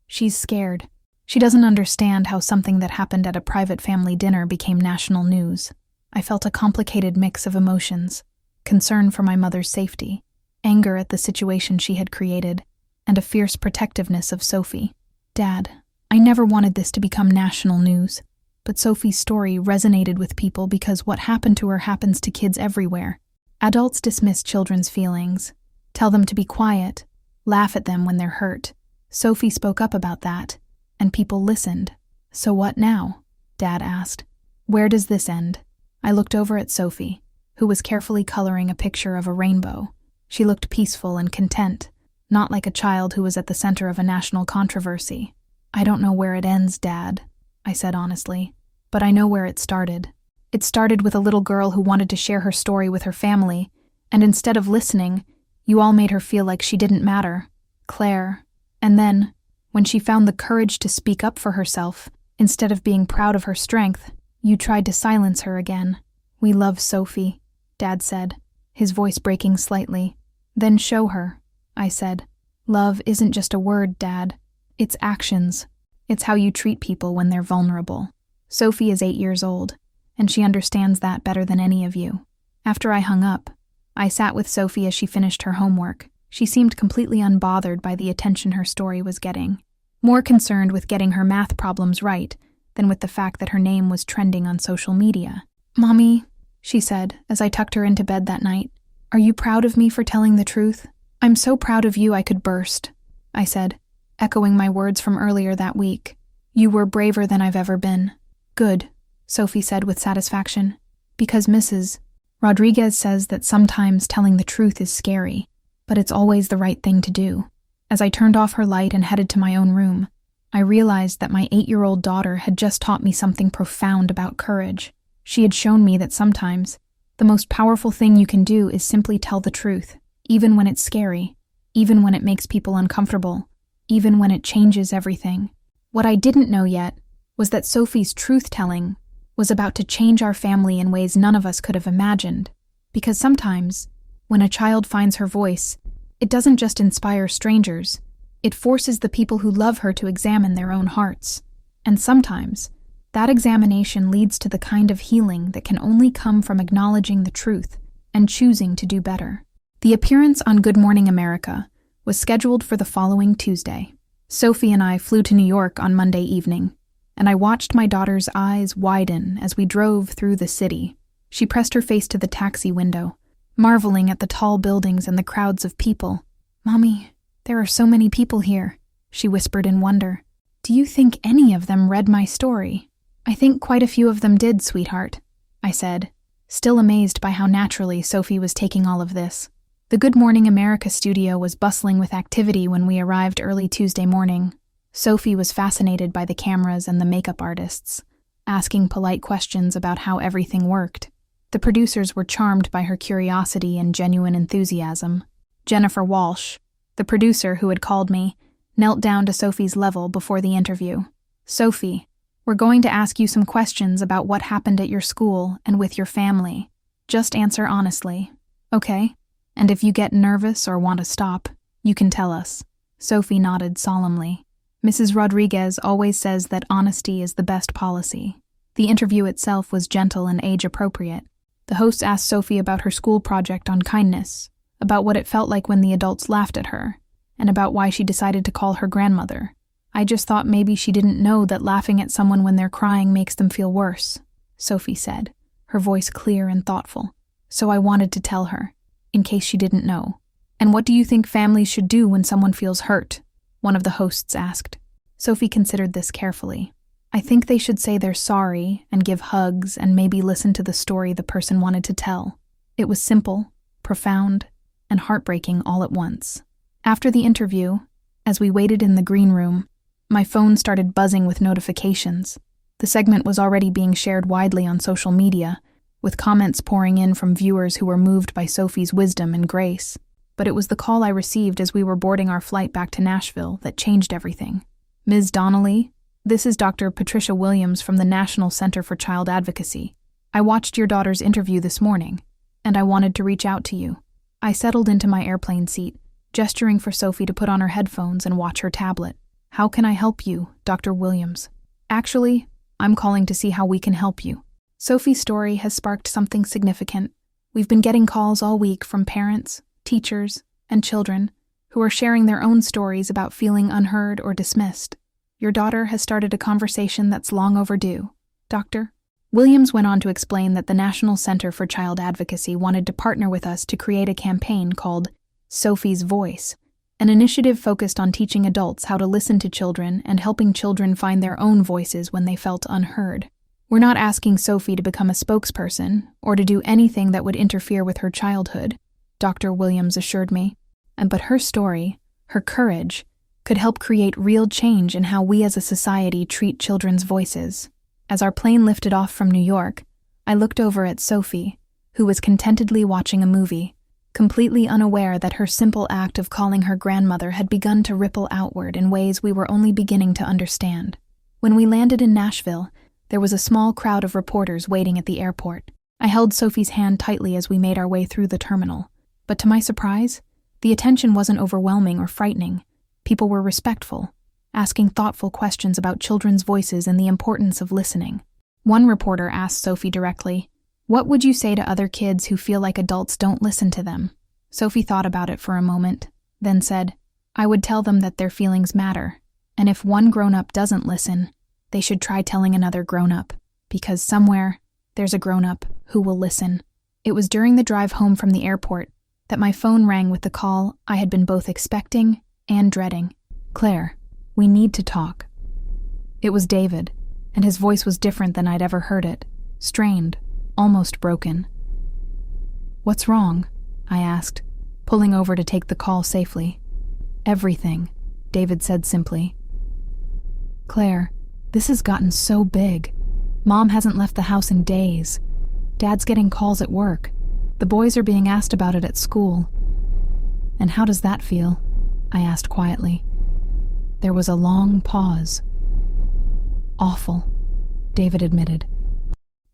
she's scared. She doesn't understand how something that happened at a private family dinner became national news. I felt a complicated mix of emotions. Concern for my mother's safety, anger at the situation she had created, and a fierce protectiveness of Sophie. Dad, I never wanted this to become national news, but Sophie's story resonated with people because what happened to her happens to kids everywhere. Adults dismiss children's feelings, tell them to be quiet, laugh at them when they're hurt. Sophie spoke up about that, and people listened. So what now? Dad asked. Where does this end? I looked over at Sophie, who was carefully coloring a picture of a rainbow. She looked peaceful and content, not like a child who was at the center of a national controversy. I don't know where it ends, Dad, I said honestly, but I know where it started. It started with a little girl who wanted to share her story with her family, and instead of listening, You all made her feel like she didn't matter. Claire. And then, when she found the courage to speak up for herself, instead of being proud of her strength, you tried to silence her again. We love Sophie, Dad said, his voice breaking slightly. Then show her, I said. Love isn't just a word, Dad. It's actions. It's how you treat people when they're vulnerable. Sophie is 8 years old, and she understands that better than any of you. After I hung up, I sat with Sophie as she finished her homework. She seemed completely unbothered by the attention her story was getting, more concerned with getting her math problems right than with the fact that her name was trending on social media. Mommy, she said as I tucked her into bed that night, are you proud of me for telling the truth? I'm so proud of you I could burst, I said, echoing my words from earlier that week. You were braver than I've ever been. Good, Sophie said with satisfaction, because Mrs. Rodriguez says that sometimes telling the truth is scary, but it's always the right thing to do. As I turned off her light and headed to my own room, I realized that my 8-year-old daughter had just taught me something profound about courage. She had shown me that sometimes the most powerful thing you can do is simply tell the truth, even when it's scary, even when it makes people uncomfortable, even when it changes everything. What I didn't know yet was that Sophie's truth-telling was about to change our family in ways none of us could have imagined. Because sometimes, when a child finds her voice, it doesn't just inspire strangers, it forces the people who love her to examine their own hearts. And sometimes, that examination leads to the kind of healing that can only come from acknowledging the truth and choosing to do better. The appearance on Good Morning America was scheduled for the following Tuesday. Sophie and I flew to New York on Monday evening, and I watched my daughter's eyes widen as we drove through the city. She pressed her face to the taxi window, marveling at the tall buildings and the crowds of people. Mommy, there are so many people here, she whispered in wonder. Do you think any of them read my story? I think quite a few of them did, sweetheart, I said, still amazed by how naturally Sophie was taking all of this. The Good Morning America studio was bustling with activity when we arrived early Tuesday morning. Sophie was fascinated by the cameras and the makeup artists, asking polite questions about how everything worked. The producers were charmed by her curiosity and genuine enthusiasm. Jennifer Walsh, the producer who had called me, knelt down to Sophie's level before the interview. Sophie, we're going to ask you some questions about what happened at your school and with your family. Just answer honestly, okay? And if you get nervous or want to stop, you can tell us. Sophie nodded solemnly. Mrs. Rodriguez always says that honesty is the best policy. The interview itself was gentle and age-appropriate. The host asked Sophie about her school project on kindness, about what it felt like when the adults laughed at her, and about why she decided to call her grandmother. I just thought maybe she didn't know that laughing at someone when they're crying makes them feel worse, Sophie said, her voice clear and thoughtful. So I wanted to tell her, in case she didn't know. And what do you think families should do when someone feels hurt? One of the hosts asked. Sophie considered this carefully. I think they should say they're sorry and give hugs and maybe listen to the story the person wanted to tell. It was simple, profound, and heartbreaking all at once. After the interview, as we waited in the green room, my phone started buzzing with notifications. The segment was already being shared widely on social media, with comments pouring in from viewers who were moved by Sophie's wisdom and grace. But it was the call I received as we were boarding our flight back to Nashville that changed everything. Ms. Donnelly, this is Dr. Patricia Williams from the National Center for Child Advocacy. I watched your daughter's interview this morning, and I wanted to reach out to you. I settled into my airplane seat, gesturing for Sophie to put on her headphones and watch her tablet. How can I help you, Dr. Williams? Actually, I'm calling to see how we can help you. Sophie's story has sparked something significant. We've been getting calls all week from parents, teachers, and children who are sharing their own stories about feeling unheard or dismissed. Your daughter has started a conversation that's long overdue. Doctor? Williams went on to explain that the National Center for Child Advocacy wanted to partner with us to create a campaign called Sophie's Voice, an initiative focused on teaching adults how to listen to children and helping children find their own voices when they felt unheard. We're not asking Sophie to become a spokesperson or to do anything that would interfere with her childhood, Dr. Williams assured me. But her story, her courage, could help create real change in how we as a society treat children's voices. As our plane lifted off from New York, I looked over at Sophie, who was contentedly watching a movie, completely unaware that her simple act of calling her grandmother had begun to ripple outward in ways we were only beginning to understand. When we landed in Nashville, there was a small crowd of reporters waiting at the airport. I held Sophie's hand tightly as we made our way through the terminal. But to my surprise, the attention wasn't overwhelming or frightening. People were respectful, asking thoughtful questions about children's voices and the importance of listening. One reporter asked Sophie directly, "What would you say to other kids who feel like adults don't listen to them?" Sophie thought about it for a moment, then said, "I would tell them that their feelings matter, and if one grown-up doesn't listen, they should try telling another grown-up, because somewhere there's a grown-up who will listen." It was during the drive home from the airport that my phone rang with the call I had been both expecting and dreading. "Claire, we need to talk." It was David, and his voice was different than I'd ever heard it, strained, almost broken. "What's wrong?" I asked, pulling over to take the call safely. "Everything," David said simply. "Claire, this has gotten so big. Mom hasn't left the house in days. Dad's getting calls at work. The boys are being asked about it at school." "And how does that feel?" I asked quietly. There was a long pause. "Awful," David admitted.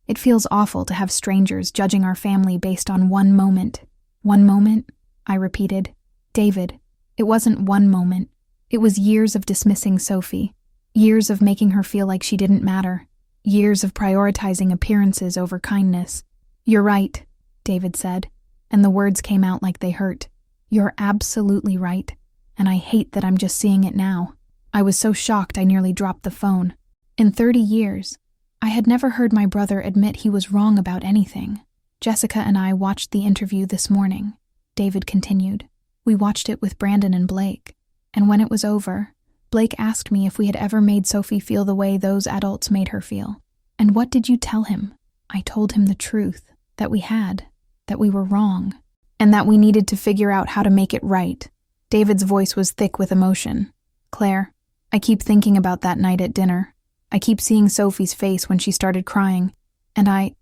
"It feels awful to have strangers judging our family based on one moment." "One moment?" I repeated. "David, it wasn't one moment. It was years of dismissing Sophie, years of making her feel like she didn't matter, years of prioritizing appearances over kindness." "You're right," David said, and the words came out like they hurt. "You're absolutely right, and I hate that I'm just seeing it now." I was so shocked I nearly dropped the phone. In 30 years, I had never heard my brother admit he was wrong about anything. "Jessica and I watched the interview this morning," David continued. "We watched it with Brandon and Blake, and when it was over, Blake asked me if we had ever made Sophie feel the way those adults made her feel. And what did you tell him?" I told him the truth, that we had, that we were wrong, and that we needed to figure out how to make it right. David's voice was thick with emotion. "Claire, I keep thinking about that night at dinner. I keep seeing Sophie's face when she started crying, and I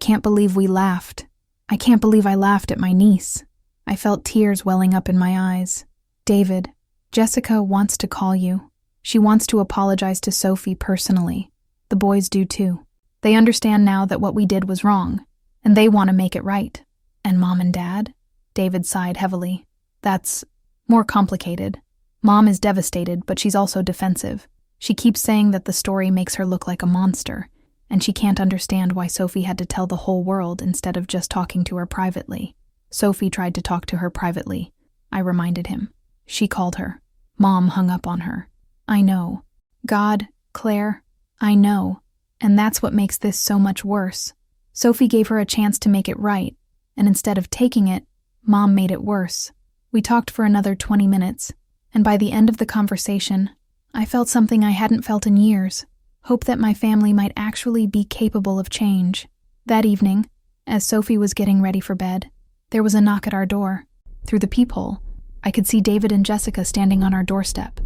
can't believe we laughed. I can't believe I laughed at my niece." I felt tears welling up in my eyes. "David, Jessica wants to call you. She wants to apologize to Sophie personally. The boys do too. They understand now that what we did was wrong, and they want to make it right." "And Mom and Dad?" David sighed heavily. "That's more complicated. Mom is devastated, but she's also defensive. She keeps saying that the story makes her look like a monster, and she can't understand why Sophie had to tell the whole world instead of just talking to her privately." "Sophie tried to talk to her privately," I reminded him. "She called her. Mom hung up on her." "I know. God, Claire, I know. And that's what makes this so much worse. Sophie gave her a chance to make it right, and instead of taking it, Mom made it worse." We talked for another 20 minutes, and by the end of the conversation, I felt something I hadn't felt in years, hope that my family might actually be capable of change. That evening, as Sophie was getting ready for bed, there was a knock at our door. Through the peephole, I could see David and Jessica standing on our doorstep,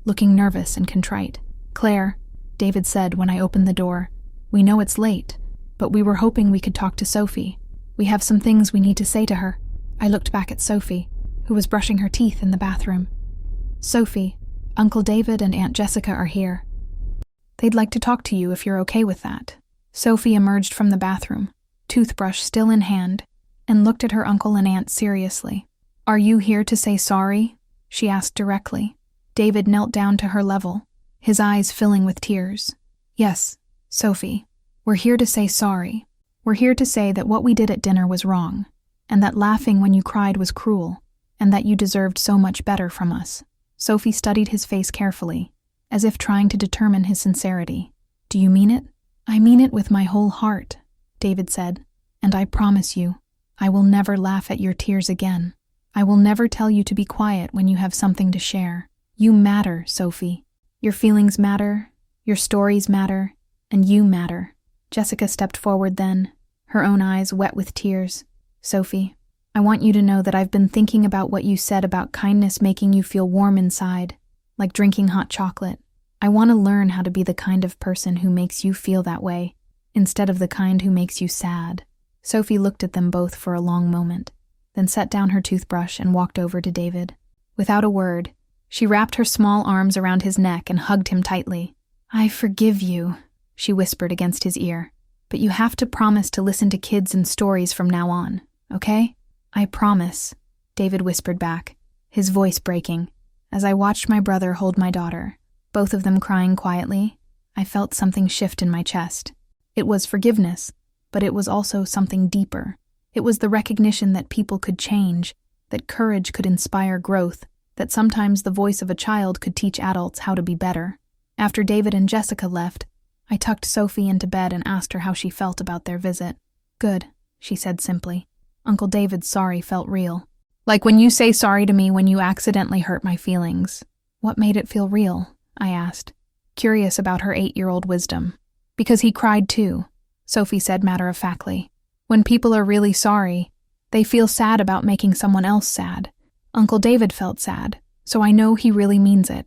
looking nervous and contrite. "Claire," David said when I opened the door, "we know it's late, but we were hoping we could talk to Sophie. We have some things we need to say to her." I looked back at Sophie, who was brushing her teeth in the bathroom. "Sophie, Uncle David and Aunt Jessica are here. They'd like to talk to you if you're okay with that." Sophie emerged from the bathroom, toothbrush still in hand, and looked at her uncle and aunt seriously. "Are you here to say sorry?" she asked directly. David knelt down to her level, his eyes filling with tears. "Yes, Sophie, we're here to say sorry. We're here to say that what we did at dinner was wrong, and that laughing when you cried was cruel, and that you deserved so much better from us." Sophie studied his face carefully, as if trying to determine his sincerity. "Do you mean it?" "I mean it with my whole heart," David said, "and I promise you, I will never laugh at your tears again. I will never tell you to be quiet when you have something to share. You matter, Sophie. Your feelings matter, your stories matter, and you matter." Jessica stepped forward then, her own eyes wet with tears. "Sophie, I want you to know that I've been thinking about what you said about kindness making you feel warm inside, like drinking hot chocolate. I want to learn how to be the kind of person who makes you feel that way, instead of the kind who makes you sad." Sophie looked at them both for a long moment, then set down her toothbrush and walked over to David. Without a word, she wrapped her small arms around his neck and hugged him tightly. "I forgive you," she whispered against his ear. "But you have to promise to listen to kids and stories from now on, okay?" "I promise," David whispered back, his voice breaking. As I watched my brother hold my daughter, both of them crying quietly, I felt something shift in my chest. It was forgiveness, but it was also something deeper. It was the recognition that people could change, that courage could inspire growth, that sometimes the voice of a child could teach adults how to be better. After David and Jessica left, I tucked Sophie into bed and asked her how she felt about their visit. "Good," she said simply. Uncle David's sorry felt real. "Like when you say sorry to me when you accidentally hurt my feelings." "What made it feel real?" I asked, curious about her 8-year-old wisdom. "Because he cried too," Sophie said matter-of-factly. "When people are really sorry, they feel sad about making someone else sad. Uncle David felt sad, so I know he really means it."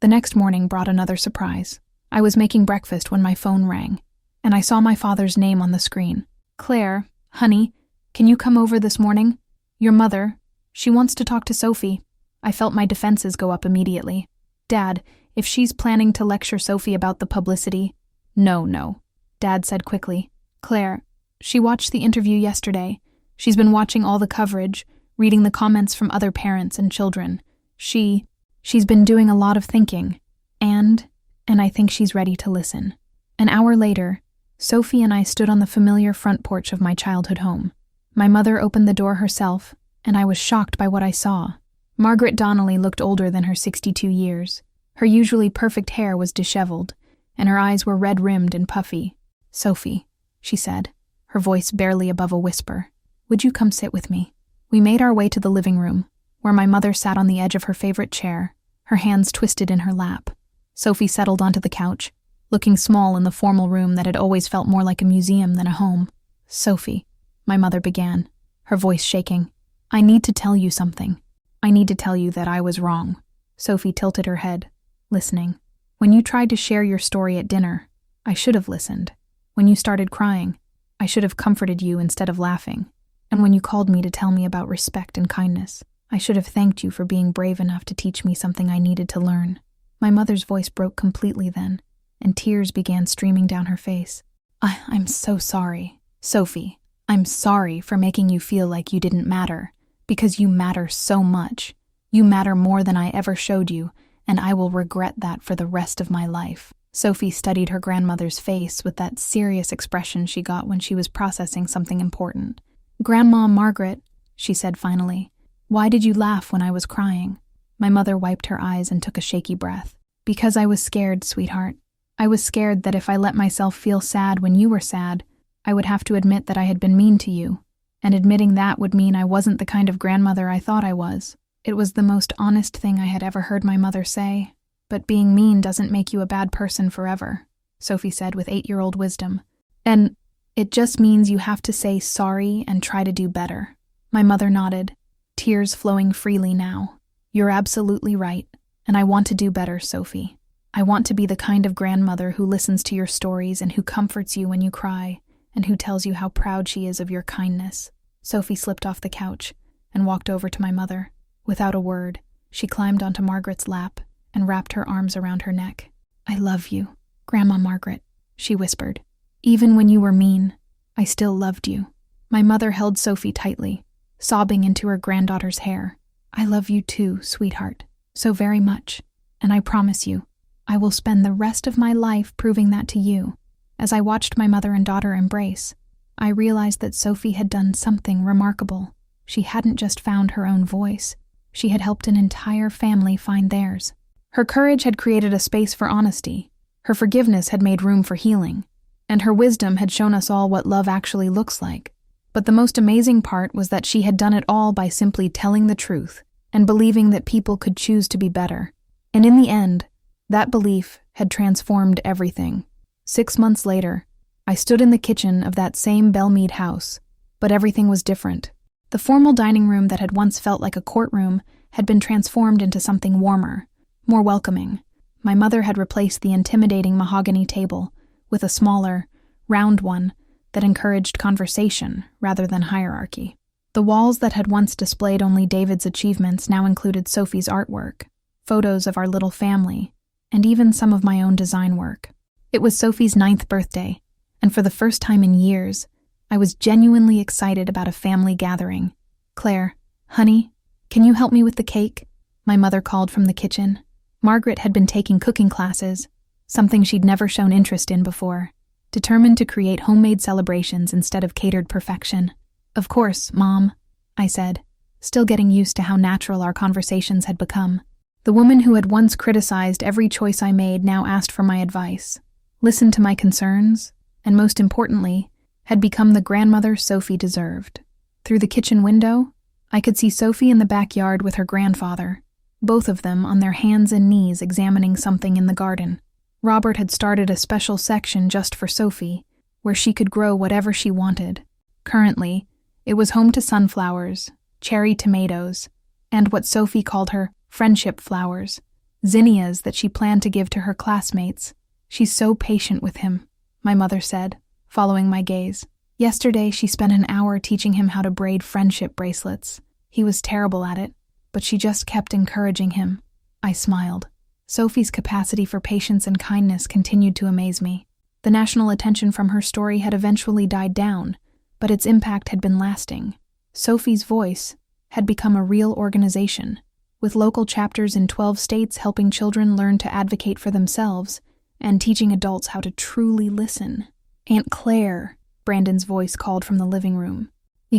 The next morning brought another surprise. I was making breakfast when my phone rang, and I saw my father's name on the screen. "Claire, honey, can you come over this morning? Your mother, she wants to talk to Sophie." I felt my defenses go up immediately. "Dad, if she's planning to lecture Sophie about the publicity..." No, Dad said quickly. "Claire, she watched the interview yesterday. She's been watching all the coverage, reading the comments from other parents and children. She's been doing a lot of thinking, and I think she's ready to listen." An hour later, Sophie and I stood on the familiar front porch of my childhood home. My mother opened the door herself, and I was shocked by what I saw. Margaret Donnelly looked older than her 62 years. Her usually perfect hair was disheveled, and her eyes were red-rimmed and puffy. "Sophie," she said, her voice barely above a whisper, "would you come sit with me?" We made our way to the living room, where my mother sat on the edge of her favorite chair, her hands twisted in her lap. Sophie settled onto the couch, looking small in the formal room that had always felt more like a museum than a home. "Sophie," my mother began, her voice shaking, "I need to tell you something. I need to tell you that I was wrong." Sophie tilted her head, listening. "When you tried to share your story at dinner, I should have listened. When you started crying, I should have comforted you instead of laughing. And when you called me to tell me about respect and kindness, I should have thanked you for being brave enough to teach me something I needed to learn." My mother's voice broke completely then, and tears began streaming down her face. I'm so sorry, Sophie. I'm sorry for making you feel like you didn't matter, because you matter so much. You matter more than I ever showed you, and I will regret that for the rest of my life." Sophie studied her grandmother's face with that serious expression she got when she was processing something important. "Grandma Margaret," she said finally, "why did you laugh when I was crying?" My mother wiped her eyes and took a shaky breath. "Because I was scared, sweetheart. I was scared that if I let myself feel sad when you were sad, I would have to admit that I had been mean to you, and admitting that would mean I wasn't the kind of grandmother I thought I was." It was the most honest thing I had ever heard my mother say. "But being mean doesn't make you a bad person forever," Sophie said with 8-year-old wisdom. "And it just means you have to say sorry and try to do better." My mother nodded, tears flowing freely now. "You're absolutely right, and I want to do better, Sophie. I want to be the kind of grandmother who listens to your stories and who comforts you when you cry, and who tells you how proud she is of your kindness." Sophie slipped off the couch and walked over to my mother. Without a word, she climbed onto Margaret's lap and wrapped her arms around her neck. "I love you, Grandma Margaret," she whispered. "Even when you were mean, I still loved you." My mother held Sophie tightly, sobbing into her granddaughter's hair. "I love you too, sweetheart, so very much, and I promise you, I will spend the rest of my life proving that to you." As I watched my mother and daughter embrace, I realized that Sophie had done something remarkable. She hadn't just found her own voice. She had helped an entire family find theirs. Her courage had created a space for honesty. Her forgiveness had made room for healing. And her wisdom had shown us all what love actually looks like. But the most amazing part was that she had done it all by simply telling the truth and believing that people could choose to be better. And in the end, that belief had transformed everything. 6 months later, I stood in the kitchen of that same Belmead house, but everything was different. The formal dining room that had once felt like a courtroom had been transformed into something warmer, more welcoming. My mother had replaced the intimidating mahogany table with a smaller, round one that encouraged conversation rather than hierarchy. The walls that had once displayed only David's achievements now included Sophie's artwork, photos of our little family, and even some of my own design work. It was Sophie's 9th birthday, and for the first time in years, I was genuinely excited about a family gathering. "Claire, honey, can you help me with the cake?" my mother called from the kitchen. Margaret had been taking cooking classes, something she'd never shown interest in before, determined to create homemade celebrations instead of catered perfection. "Of course, Mom," I said, still getting used to how natural our conversations had become. The woman who had once criticized every choice I made now asked for my advice, listened to my concerns, and most importantly, had become the grandmother Sophie deserved. Through the kitchen window, I could see Sophie in the backyard with her grandfather, both of them on their hands and knees examining something in the garden. Robert had started a special section just for Sophie, where she could grow whatever she wanted. Currently, it was home to sunflowers, cherry tomatoes, and what Sophie called her friendship flowers, zinnias that she planned to give to her classmates. "She's so patient with him," my mother said, following my gaze. "Yesterday, she spent an hour teaching him how to braid friendship bracelets. He was terrible at it, but she just kept encouraging him." I smiled. Sophie's capacity for patience and kindness continued to amaze me. The national attention from her story had eventually died down, but its impact had been lasting. Sophie's Voice had become a real organization, with local chapters in 12 states helping children learn to advocate for themselves and teaching adults how to truly listen. "Aunt Claire," Brandon's voice called from the living room.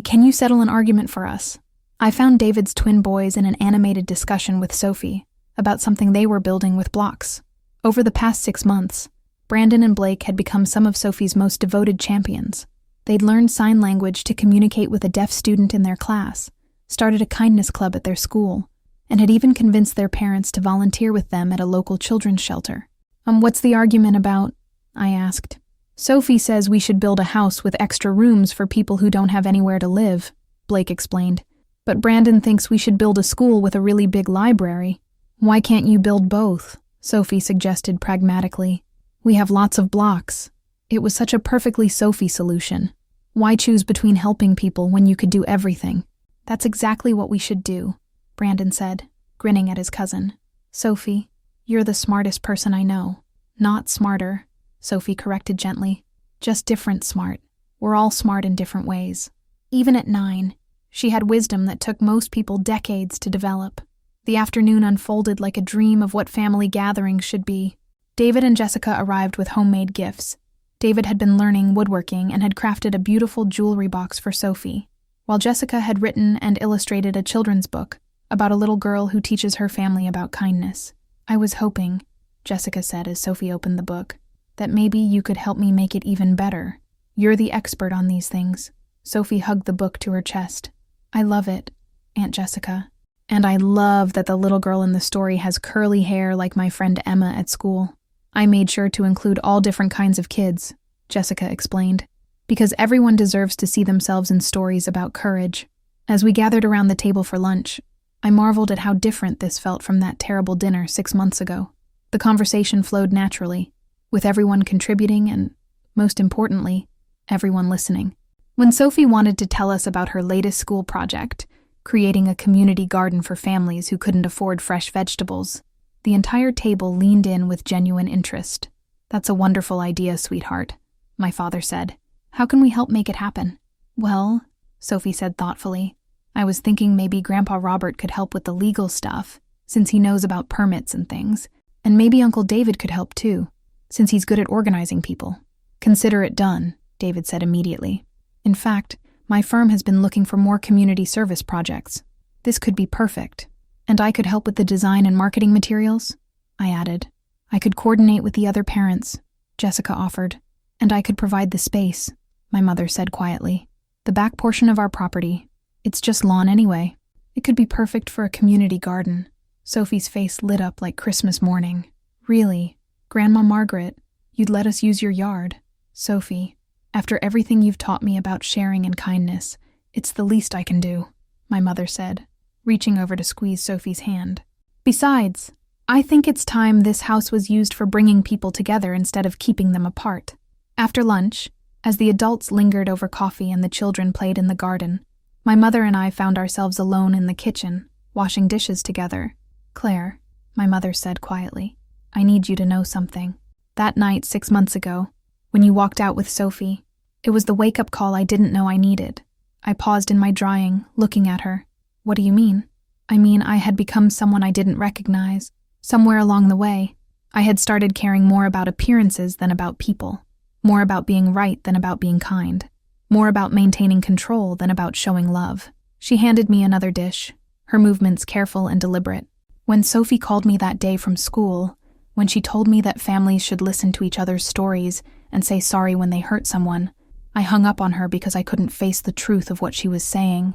"Can you settle an argument for us?" I found David's twin boys in an animated discussion with Sophie about something they were building with blocks. Over the past 6 months, Brandon and Blake had become some of Sophie's most devoted champions. They'd learned sign language to communicate with a deaf student in their class, started a kindness club at their school, and had even convinced their parents to volunteer with them at a local children's shelter. What's the argument about?" I asked. "Sophie says we should build a house with extra rooms for people who don't have anywhere to live," Blake explained. "But Brandon thinks we should build a school with a really big library." "Why can't you build both?" Sophie suggested pragmatically. "We have lots of blocks." It was such a perfectly Sophie solution. Why choose between helping people when you could do everything? "That's exactly what we should do," Brandon said, grinning at his cousin. "Sophie, you're the smartest person I know." "Not smarter," Sophie corrected gently. "Just different smart. We're all smart in different ways." Even at 9, she had wisdom that took most people decades to develop. The afternoon unfolded like a dream of what family gatherings should be. David and Jessica arrived with homemade gifts. David had been learning woodworking and had crafted a beautiful jewelry box for Sophie, while Jessica had written and illustrated a children's book about a little girl who teaches her family about kindness. "I was hoping," Jessica said as Sophie opened the book, "that maybe you could help me make it even better. You're the expert on these things." Sophie hugged the book to her chest. "I love it, Aunt Jessica. And I love that the little girl in the story has curly hair like my friend Emma at school. I made sure to include all different kinds of kids," Jessica explained, "because everyone deserves to see themselves in stories about courage." As we gathered around the table for lunch, I marveled at how different this felt from that terrible dinner 6 months ago. The conversation flowed naturally, with everyone contributing and, most importantly, everyone listening. When Sophie wanted to tell us about her latest school project, creating a community garden for families who couldn't afford fresh vegetables, the entire table leaned in with genuine interest. "That's a wonderful idea, sweetheart," my father said. "How can we help make it happen?" "Well," Sophie said thoughtfully, "I was thinking maybe Grandpa Robert could help with the legal stuff, since he knows about permits and things, and maybe Uncle David could help too, since he's good at organizing people." "Consider it done," David said immediately. "In fact, my firm has been looking for more community service projects. This could be perfect. And I could help with the design and marketing materials," I added. "I could coordinate with the other parents," Jessica offered. "And I could provide the space," my mother said quietly. "The back portion of our property. It's just lawn anyway. It could be perfect for a community garden." Sophie's face lit up like Christmas morning. "Really? Grandma Margaret, you'd let us use your yard?" "Sophie, after everything you've taught me about sharing and kindness, it's the least I can do," my mother said, reaching over to squeeze Sophie's hand. "Besides, I think it's time this house was used for bringing people together instead of keeping them apart." After lunch, as the adults lingered over coffee and the children played in the garden, My mother and I found ourselves alone in the kitchen, washing dishes together. "Claire," my mother said quietly, "I need you to know something. That night 6 months ago, when you walked out with Sophie, it was the wake-up call I didn't know I needed." I paused in my drying, looking at her. "What do you mean?" "I mean, I had become someone I didn't recognize. Somewhere along the way, I had started caring more about appearances than about people, more about being right than about being kind, more about maintaining control than about showing love." She handed me another dish, her movements careful and deliberate. "When Sophie called me that day from school, when she told me that families should listen to each other's stories and say sorry when they hurt someone, I hung up on her because I couldn't face the truth of what she was saying."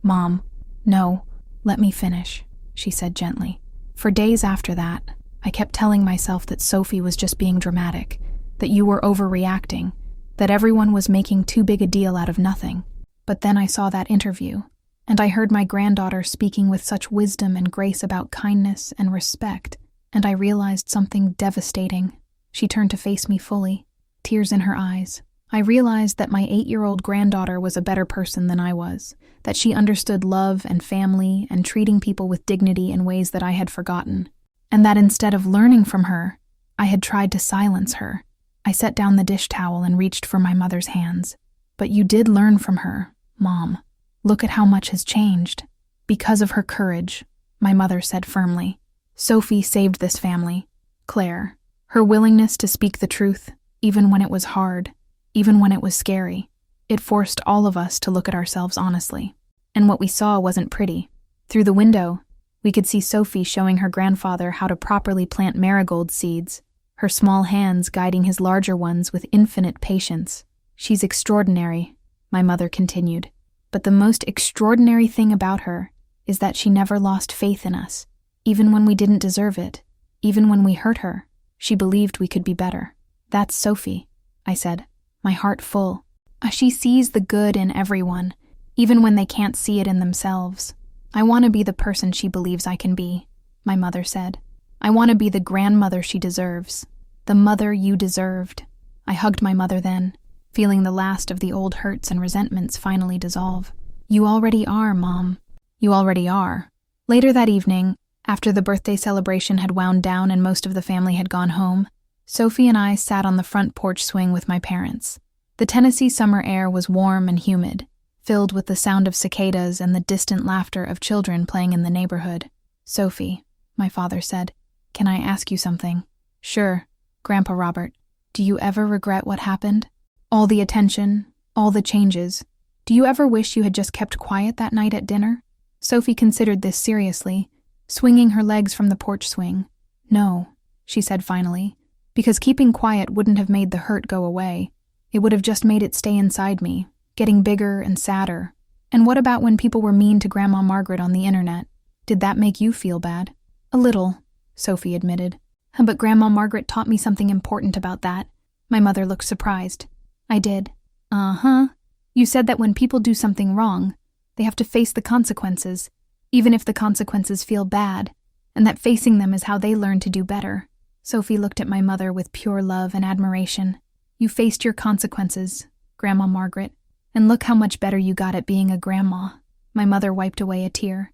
"Mom, no, let me finish," she said gently. "For days after that, I kept telling myself that Sophie was just being dramatic, that you were overreacting, that everyone was making too big a deal out of nothing. But then I saw that interview, and I heard my granddaughter speaking with such wisdom and grace about kindness and respect, and I realized something devastating." She turned to face me fully, tears in her eyes. "I realized that my 8-year-old granddaughter was a better person than I was, that she understood love and family and treating people with dignity in ways that I had forgotten, and that instead of learning from her, I had tried to silence her." I set down the dish towel and reached for my mother's hands. "But you did learn from her, Mom. Look at how much has changed." "Because of her courage," my mother said firmly. "Sophie saved this family. Claire, her willingness to speak the truth, even when it was hard, even when it was scary, it forced all of us to look at ourselves honestly. And what we saw wasn't pretty. Through the window, we could see Sophie showing her grandfather how to properly plant marigold seeds, her small hands guiding his larger ones with infinite patience. "She's extraordinary," my mother continued. "But the most extraordinary thing about her is that she never lost faith in us. Even when we didn't deserve it, even when we hurt her, she believed we could be better." "That's Sophie," I said, my heart full. "She sees the good in everyone, even when they can't see it in themselves." "I want to be the person she believes I can be," my mother said. "I want to be the grandmother she deserves, the mother you deserved." I hugged my mother then, feeling the last of the old hurts and resentments finally dissolve. "You already are, Mom. You already are." Later that evening, after the birthday celebration had wound down and most of the family had gone home, Sophie and I sat on the front porch swing with my parents. The Tennessee summer air was warm and humid, filled with the sound of cicadas and the distant laughter of children playing in the neighborhood. "Sophie," my father said, "can I ask you something?" "Sure, Grandpa Robert. Do you ever regret what happened? All the attention, all the changes. Do you ever wish you had just kept quiet that night at dinner?" Sophie considered this seriously, swinging her legs from the porch swing. "No," she said finally, "because keeping quiet wouldn't have made the hurt go away. It would have just made it stay inside me, getting bigger and sadder." "And what about when people were mean to Grandma Margaret on the internet? Did that make you feel bad?" "A little," Sophie admitted. "But Grandma Margaret taught me something important about that." My mother looked surprised. "I did." "Uh-huh. You said that when people do something wrong, they have to face the consequences, even if the consequences feel bad, and that facing them is how they learn to do better." Sophie looked at my mother with pure love and admiration. "You faced your consequences, Grandma Margaret, and look how much better you got at being a grandma." My mother wiped away a tear.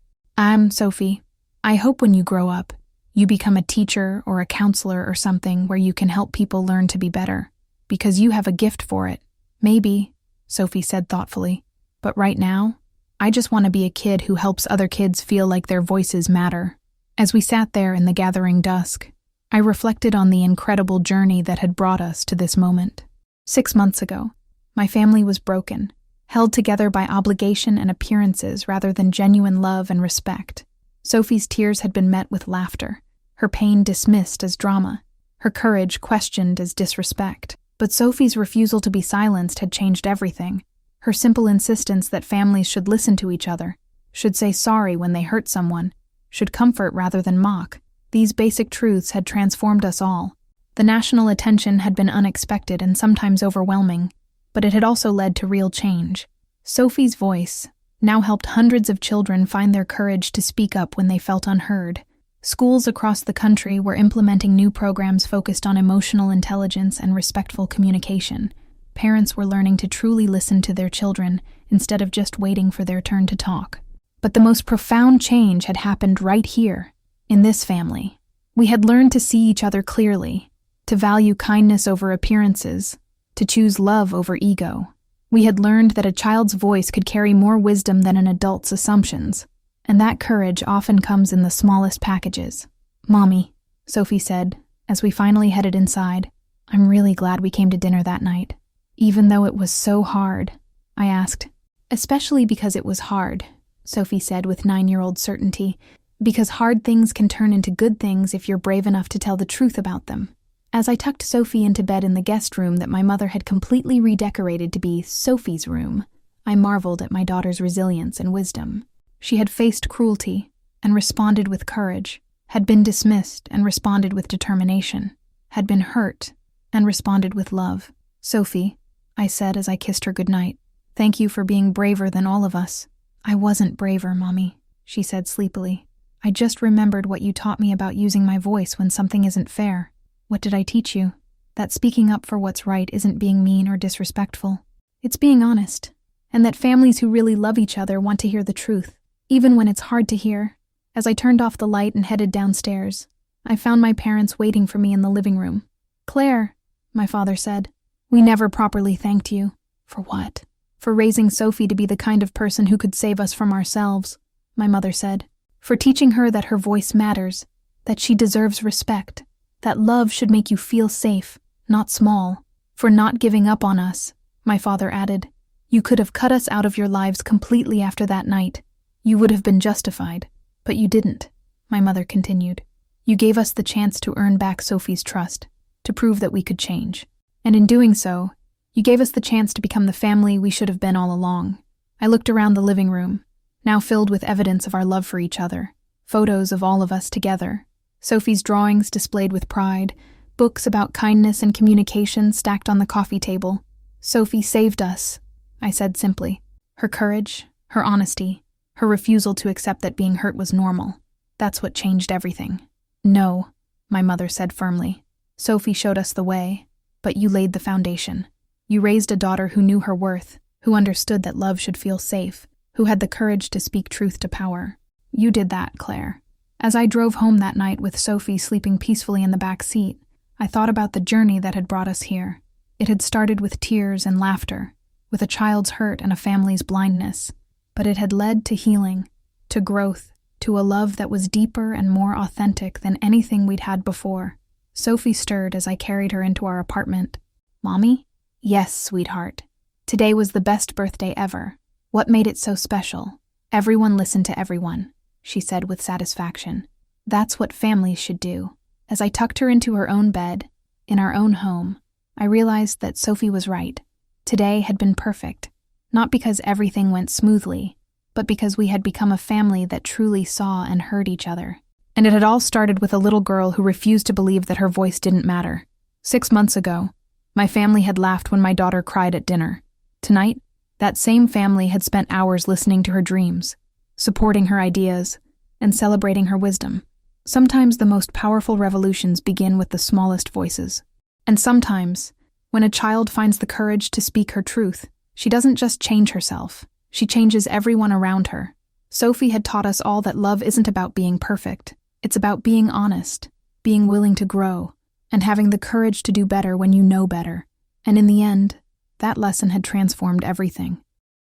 Sophie, I hope when you grow up, you become a teacher or a counselor or something where you can help people learn to be better, because you have a gift for it." "Maybe," Sophie said thoughtfully, "but right now, I just want to be a kid who helps other kids feel like their voices matter." As we sat there in the gathering dusk, I reflected on the incredible journey that had brought us to this moment. 6 months ago, my family was broken, held together by obligation and appearances rather than genuine love and respect. Sophie's tears had been met with laughter, her pain dismissed as drama, her courage questioned as disrespect. But Sophie's refusal to be silenced had changed everything. Her simple insistence that families should listen to each other, should say sorry when they hurt someone, should comfort rather than mock. These basic truths had transformed us all. The national attention had been unexpected and sometimes overwhelming, but it had also led to real change. Sophie's voice now helped hundreds of children find their courage to speak up when they felt unheard. Schools across the country were implementing new programs focused on emotional intelligence and respectful communication. Parents were learning to truly listen to their children instead of just waiting for their turn to talk. But the most profound change had happened right here, in this family. We had learned to see each other clearly, to value kindness over appearances, to choose love over ego. We had learned that a child's voice could carry more wisdom than an adult's assumptions, and that courage often comes in the smallest packages. "Mommy," Sophie said, as we finally headed inside, "I'm really glad we came to dinner that night. Even though it was so hard," I asked. "Especially because it was hard," Sophie said with 9-year-old certainty, "because hard things can turn into good things if you're brave enough to tell the truth about them." As I tucked Sophie into bed in the guest room that my mother had completely redecorated to be Sophie's room, I marveled at my daughter's resilience and wisdom. She had faced cruelty and responded with courage, had been dismissed and responded with determination, had been hurt and responded with love. "Sophie," I said as I kissed her goodnight, "thank you for being braver than all of us." "I wasn't braver, Mommy," she said sleepily. "I just remembered what you taught me about using my voice when something isn't fair." "What did I teach you?" "That speaking up for what's right isn't being mean or disrespectful. It's being honest, and that families who really love each other want to hear the truth, even when it's hard to hear." As I turned off the light and headed downstairs, I found my parents waiting for me in the living room. "Claire," my father said, "we never properly thanked you." "For what?" "For raising Sophie to be the kind of person who could save us from ourselves," my mother said. "For teaching her that her voice matters, that she deserves respect, that love should make you feel safe, not small. For not giving up on us," my father added. "You could have cut us out of your lives completely after that night. You would have been justified, but you didn't," my mother continued. "You gave us the chance to earn back Sophie's trust, to prove that we could change. And in doing so, you gave us the chance to become the family we should have been all along." I looked around the living room, now filled with evidence of our love for each other, photos of all of us together, Sophie's drawings displayed with pride, books about kindness and communication stacked on the coffee table. "Sophie saved us," I said simply. Her courage, her honesty, her refusal to accept that being hurt was normal. That's what changed everything. "No," my mother said firmly. "Sophie showed us the way, but you laid the foundation. You raised a daughter who knew her worth, who understood that love should feel safe, who had the courage to speak truth to power. You did that, Claire." As I drove home that night with Sophie sleeping peacefully in the back seat, I thought about the journey that had brought us here. It had started with tears and laughter, with a child's hurt and a family's blindness, but it had led to healing, to growth, to a love that was deeper and more authentic than anything we'd had before. Sophie stirred as I carried her into our apartment. "Mommy?" "Yes, sweetheart. Today was the best birthday ever. What made it so special? Everyone listened to everyone," she said with satisfaction. "That's what families should do." As I tucked her into her own bed, in our own home, I realized that Sophie was right. Today had been perfect, not because everything went smoothly, but because we had become a family that truly saw and heard each other. And it had all started with a little girl who refused to believe that her voice didn't matter. 6 months ago, my family had laughed when my daughter cried at dinner. Tonight, that same family had spent hours listening to her dreams, supporting her ideas, and celebrating her wisdom. Sometimes the most powerful revolutions begin with the smallest voices. And sometimes, when a child finds the courage to speak her truth, she doesn't just change herself, she changes everyone around her. Sophie had taught us all that love isn't about being perfect. It's about being honest, being willing to grow, and having the courage to do better when you know better. And in the end, that lesson had transformed everything.